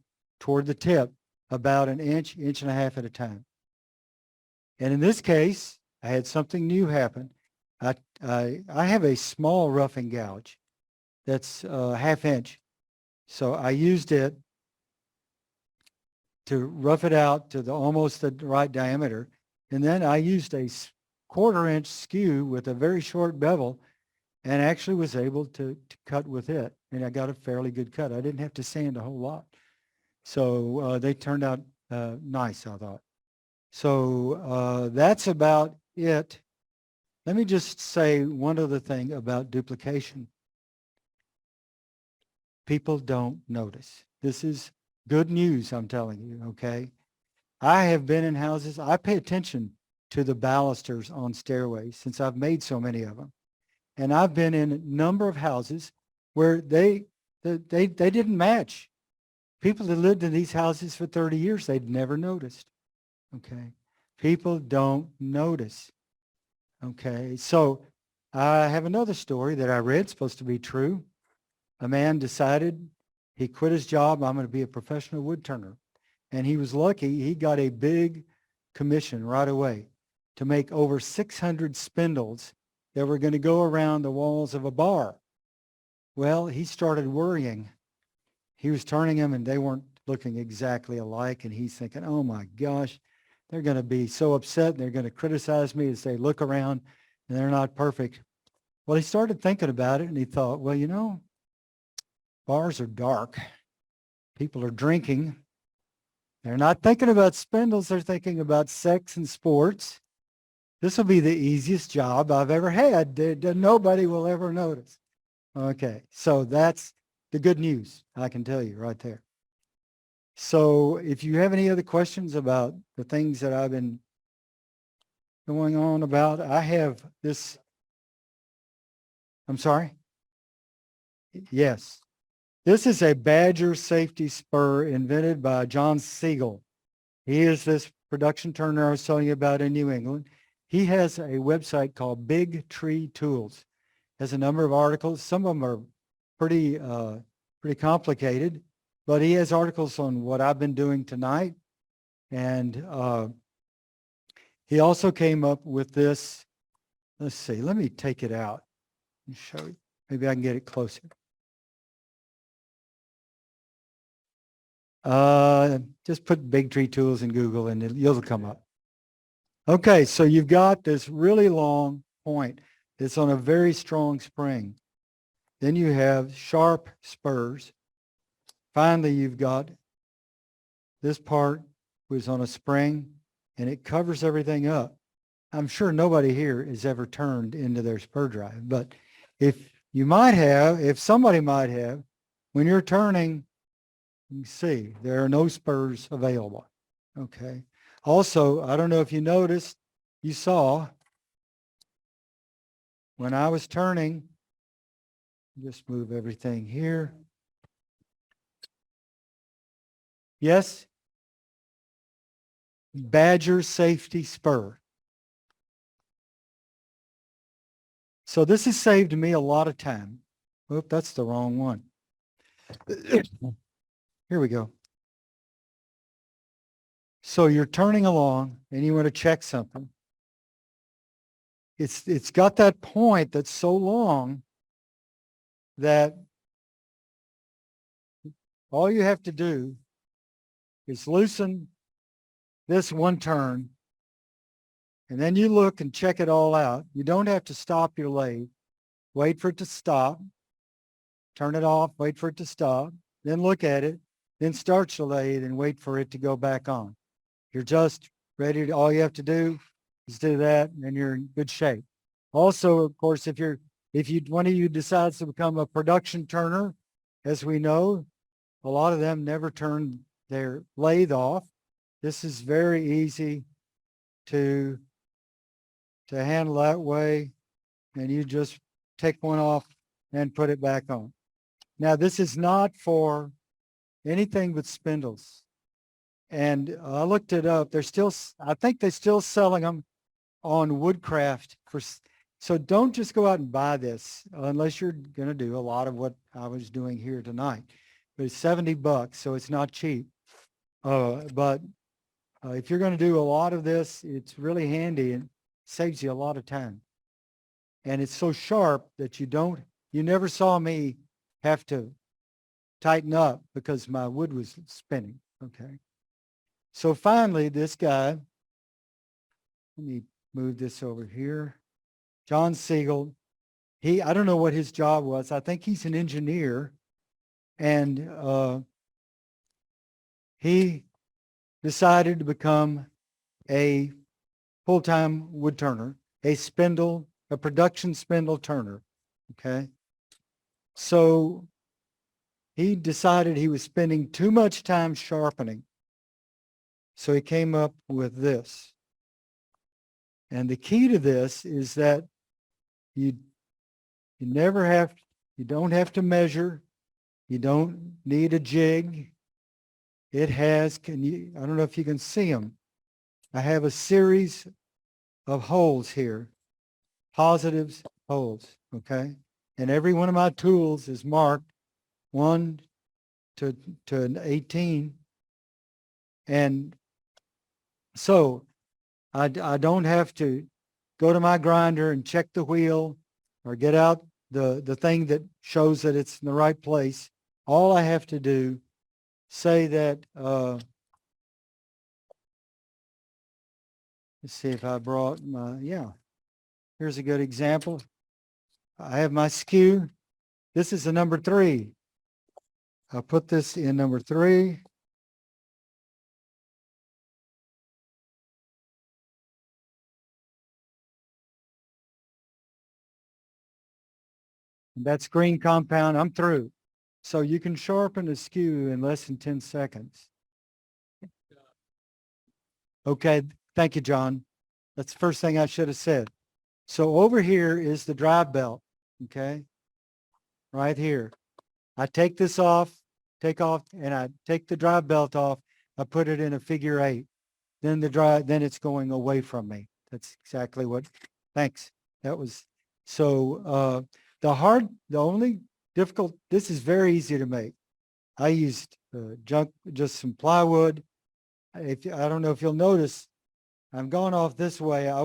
toward the tip about an inch, inch and a half at a time. And in this case, I had something new happen. I have a small roughing gouge that's ½ inch. So I used it to rough it out to almost the right diameter. And then I used a 1/4 inch skew with a very short bevel and actually was able to cut with it. And I got a fairly good cut. I didn't have to sand a whole lot. So they turned out nice, I thought. So that's about it. Let me just say one other thing about duplication. People don't notice. This is good news, I'm telling you, okay? I have been in houses, I pay attention to the balusters on stairways since I've made so many of them. And I've been in a number of houses where they didn't match. People that lived in these houses for 30 years, they'd never noticed, okay? People don't notice, okay? So I have another story that I read, supposed to be true. A man decided he quit his job. I'm going to be a professional wood turner. And he was lucky. He got a big commission right away to make over 600 spindles that were going to go around the walls of a bar. Well, he started worrying. He was turning them and they weren't looking exactly alike. And he's thinking, oh my gosh, they're going to be so upset. And they're going to criticize me as they look around and they're not perfect. Well, he started thinking about it and he thought, well, you know, bars are dark. People are drinking. They're not thinking about spindles. They're thinking about sex and sports. This will be the easiest job I've ever had. Nobody will ever notice. Okay, so that's the good news, I can tell you right there. So if you have any other questions about the things that I've been going on about, I have this. I'm sorry? Yes. This is a Badger safety spur invented by John Siegel. He is this production turner I was telling you about in New England. He has a website called Big Tree Tools. Has a number of articles. Some of them are pretty complicated, but he has articles on what I've been doing tonight. And he also came up with this. Let's see. Let me take it out and show you. Maybe I can get it closer. Just put Big Tree Tools in Google and it'll come up. Okay, so you've got this really long point. It's on a very strong spring. Then you have sharp spurs. Finally, you've got this part was on a spring and it covers everything up. I'm sure nobody here has ever turned into their spur drive, but if you might have, if somebody might have, when you're turning, you see there are no spurs available. Okay. Also, I don't know if you noticed, you saw when I was turning, just move everything here. Yes. Badger safety spur. So this has saved me a lot of time. Oop, that's the wrong one. Here we go. So you're turning along and you want to check something. It's got that point that's so long that all you have to do is loosen this one turn, and then you look and check it all out. You don't have to stop your lathe. Wait for it to stop. Turn it off, wait for it to stop, then look at it, then start your lathe and wait for it to go back on. You're just ready to, all you have to do is do that and you're in good shape. Also, of course, if one of you decides to become a production turner, as we know, a lot of them never turn their lathe off. This is very easy to handle that way. And you just take one off and put it back on. Now, this is not for anything but spindles. And I looked it up. They're still, I think they're still selling them on Woodcraft. So don't just go out and buy this unless you're going to do a lot of what I was doing here tonight. But it's $70, so it's not cheap. But if you're going to do a lot of this, it's really handy and saves you a lot of time. And it's so sharp that you never saw me have to tighten up because my wood was spinning. Okay. So finally, this guy, let me move this over here. John Siegel, I don't know what his job was. I think he's an engineer, and he decided to become a full-time wood turner, a production spindle turner. Okay. So he decided he was spending too much time sharpening. So he came up with this. And the key to this is that you don't have to measure. You don't need a jig. It has, I don't know if you can see them. I have a series of holes here, positives, holes, okay? And every one of my tools is marked 1 to 18. And so I don't have to go to my grinder and check the wheel or get out the thing that shows that it's in the right place. All I have to do, say that, let's see if I brought my, here's a good example. I have my skew. This is a number 3. I'll put this in number 3. That's green compound. I'm through. So you can sharpen a skew in less than 10 seconds. Okay. Thank you, John. That's the first thing I should have said. So over here is the drive belt. Okay. Right here. I take this off, and I take the drive belt off. I put it in a figure 8. Then then it's going away from me. That's exactly what, thanks. That was, so the only difficult, this is very easy to make. I used just some plywood. I don't know if you'll notice, I'm going off this way. I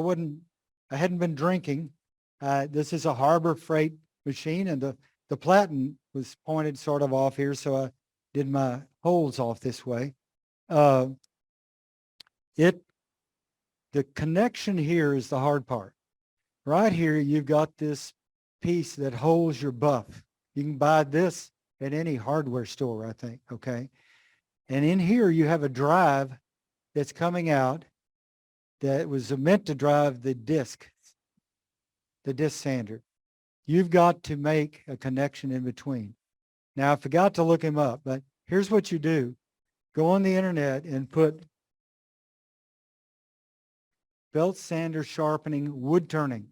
hadn't been drinking. This is a Harbor Freight machine, and the platen was pointed sort of off here, so I did my holes off this way. The connection here is the hard part. Right here, you've got this piece that holds your buff. You can buy this at any hardware store, I think, okay? And in here you have a drive that's coming out that was meant to drive the disc sander. You've got to make a connection in between. Now, I forgot to look him up, but here's what you do. Go on the internet and put belt sander sharpening wood turning.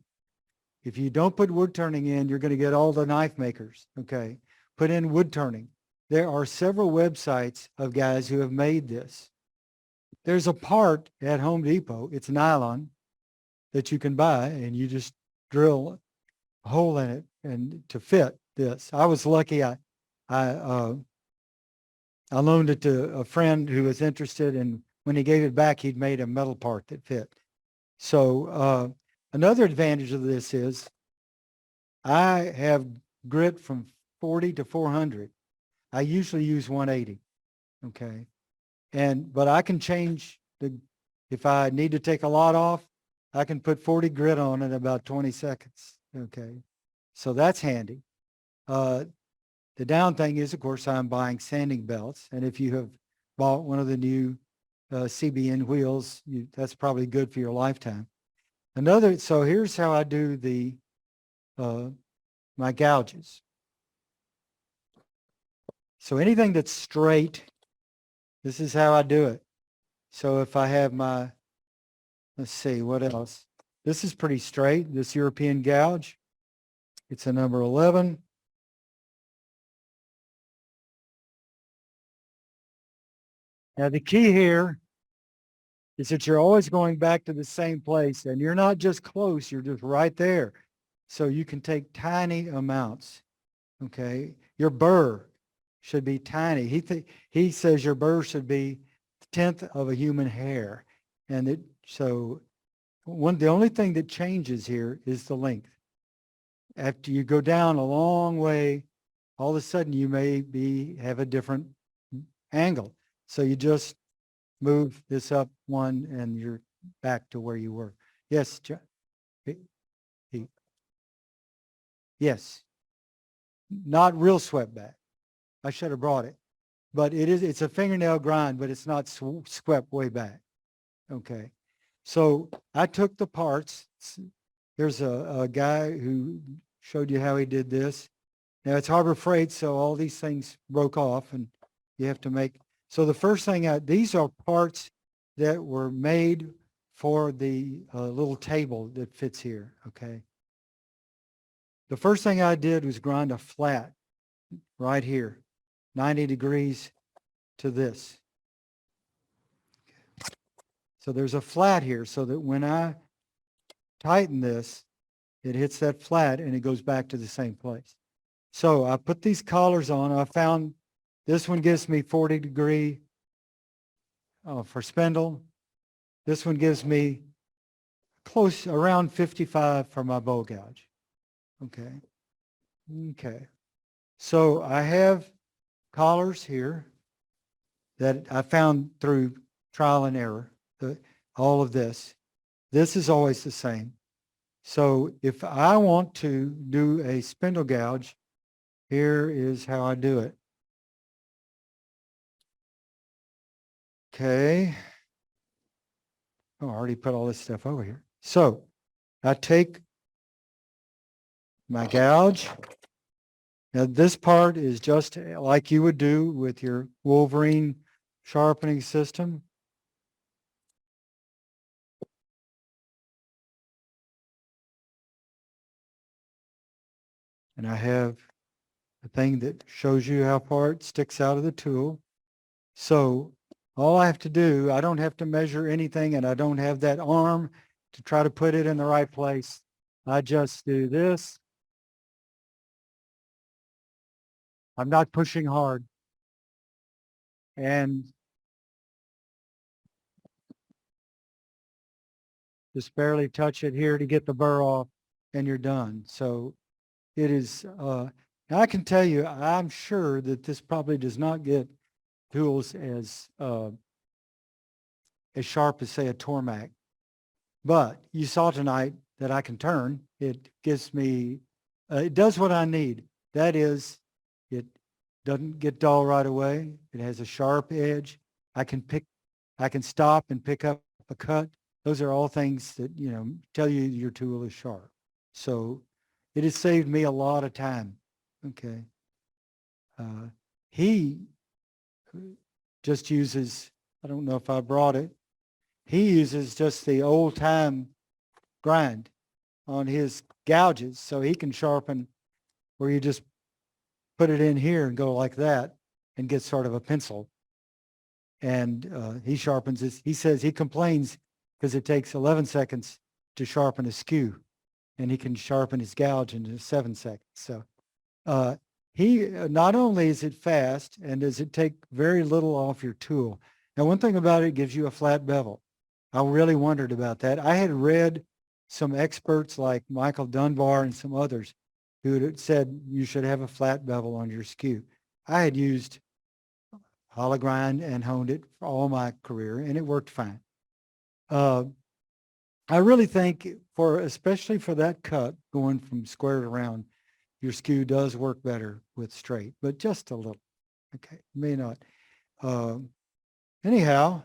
If you don't put wood turning in, you're going to get all the knife makers, okay? Put in wood turning. There are several websites of guys who have made this. There's a part at Home Depot, it's nylon, that you can buy, and you just drill a hole in it and to fit this. I was lucky. I loaned it to a friend who was interested, and when he gave it back, he'd made a metal part that fit. So another advantage of this is I have grit from 40 to 400. I usually use 180, okay? But I can change if I need to take a lot off, I can put 40 grit on in about 20 seconds, okay? So that's handy. The down thing is, of course, I'm buying sanding belts. And if you have bought one of the new CBN wheels, that's probably good for your lifetime. So here's how I do my gouges. So anything that's straight, this is how I do it. So if I have let's see, what else? This is pretty straight, this European gouge. It's a number 11. Now the key here is that you're always going back to the same place, and you're not just close, you're just right there. So you can take tiny amounts, okay? Your burr should be tiny. He says your burr should be the 10th of a human hair. And the only thing that changes here is the length. After you go down a long way, all of a sudden you may have a different angle. So you just move this up one and you're back to where you were. Yes, John? Yes. Not real swept back. I should have brought it. But it's a fingernail grind, but it's not swept way back. Okay. So I took the parts. There's a guy who showed you how he did this. Now it's Harbor Freight, so all these things broke off and you have to make. So the first thing these are parts that were made for the little table that fits here, okay? The first thing I did was grind a flat right here, 90 degrees to this. So there's a flat here so that when I tighten this, it hits that flat and it goes back to the same place. So I put these collars on. I found this one gives me 40 degree for spindle. This one gives me close around 55 for my bow gouge. Okay. Okay. So I have collars here that I found through trial and error. All of this. This is always the same. So if I want to do a spindle gouge, here is how I do it. Okay. Oh, I already put all this stuff over here. So I take my gouge. Now this part is just like you would do with your Wolverine sharpening system. And I have a thing that shows you how far it sticks out of the tool. So all I have to do, I don't have to measure anything, and I don't have that arm to try to put it in the right place. I just do this. I'm not pushing hard. And just barely touch it here to get the burr off, and you're done. So it is, I can tell you, I'm sure that this probably does not get tools as sharp as, say, a Tormac. But you saw tonight that I can turn. It gives me, it does what I need. That is, it doesn't get dull right away. It has a sharp edge. I can stop and pick up a cut. Those are all things that, tell you your tool is sharp. So it has saved me a lot of time. Okay. He just uses, I don't know if I brought it. He uses just the old time grind on his gouges, so he can sharpen where you just put it in here and go like that and get sort of a pencil. And he sharpens his, he says he complains because it takes 11 seconds to sharpen a skew, and he can sharpen his gouge in 7 seconds. So he not only is it fast and does it take very little off your tool. Now, one thing about it gives you a flat bevel. I really wondered about that. I had read some experts like Michael Dunbar and some others who had said you should have a flat bevel on your skew. I had used hollow grind and honed it for all my career, and it worked fine. I really think especially for that cut, going from square to round, your skew does work better with straight, but just a little. Okay, may not. Anyhow,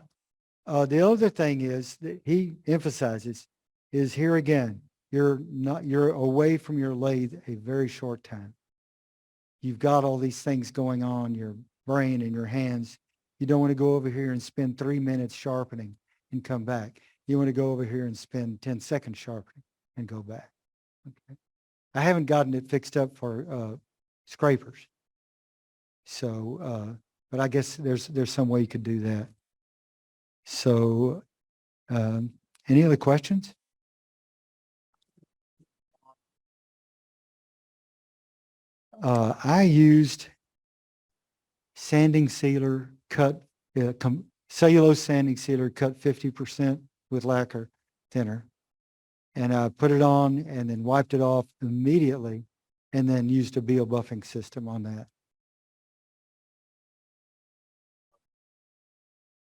the other thing is that he emphasizes is here again, you're away from your lathe a very short time. You've got all these things going on, your brain and your hands. You don't want to go over here and spend 3 minutes sharpening and come back. You want to go over here and spend 10 seconds sharpening and go back. Okay. I haven't gotten it fixed up for scrapers. So, but I guess there's some way you could do that. So, any other questions? I used sanding sealer cut, cellulose sanding sealer cut 50% with lacquer thinner. And I put it on and then wiped it off immediately and then used a Beal buffing system on that.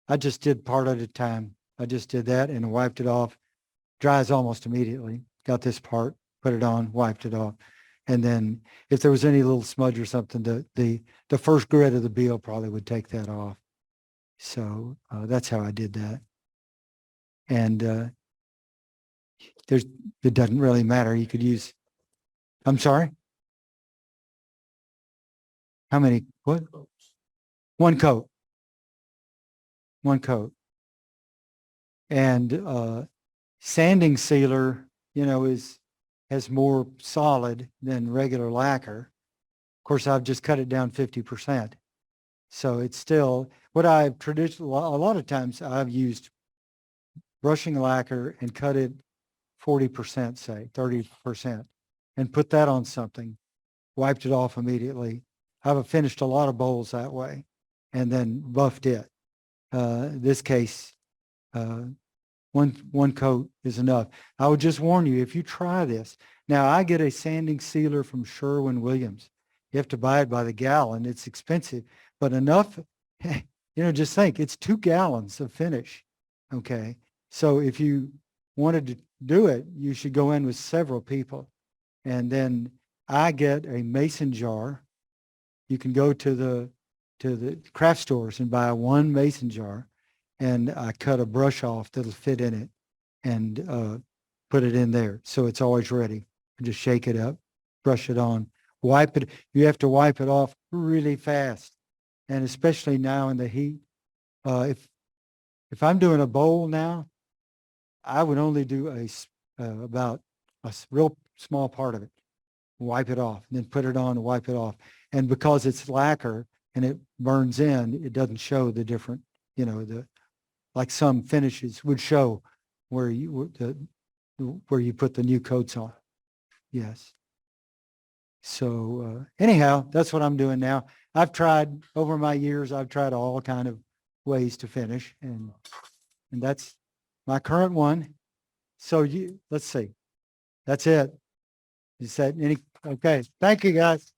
I just did part at a time. I just did that and wiped it off. Dries almost immediately. Got this part, put it on, wiped it off. And then if there was any little smudge or something, the first grit of the Beal probably would take that off. So that's how I did that. And it doesn't really matter. You could use, I'm sorry? How many? What? One coat. One coat. And sanding sealer, has more solid than regular lacquer. Of course, I've just cut it down 50%. So it's still what I've traditionally, a lot of times I've used brushing lacquer and cut it 40%, say 30%, and put that on something, wiped it off immediately. I've finished a lot of bowls that way and then buffed it. This case, one coat is enough. I would just warn you, if you try this. Now, I get a sanding sealer from Sherwin-Williams. You have to buy it by the gallon. It's expensive, but enough, just think, it's 2 gallons of finish, okay? So if you wanted to do it, you should go in with several people. And then I get a mason jar. You can go to the craft stores and buy one mason jar, and I cut a brush off that'll fit in it and put it in there. So it's always ready. And just shake it up, brush it on, wipe it. You have to wipe it off really fast. And especially now in the heat. If I'm doing a bowl now, I would only do about a real small part of it, wipe it off, and then put it on and wipe it off. And because it's lacquer and it burns in, it doesn't show the different, like some finishes would show where you put the new coats on. Yes. So anyhow, that's what I'm doing now. Over my years, I've tried all kind of ways to finish, and that's my current one. So let's see. That's it. Is that okay? Thank you, guys.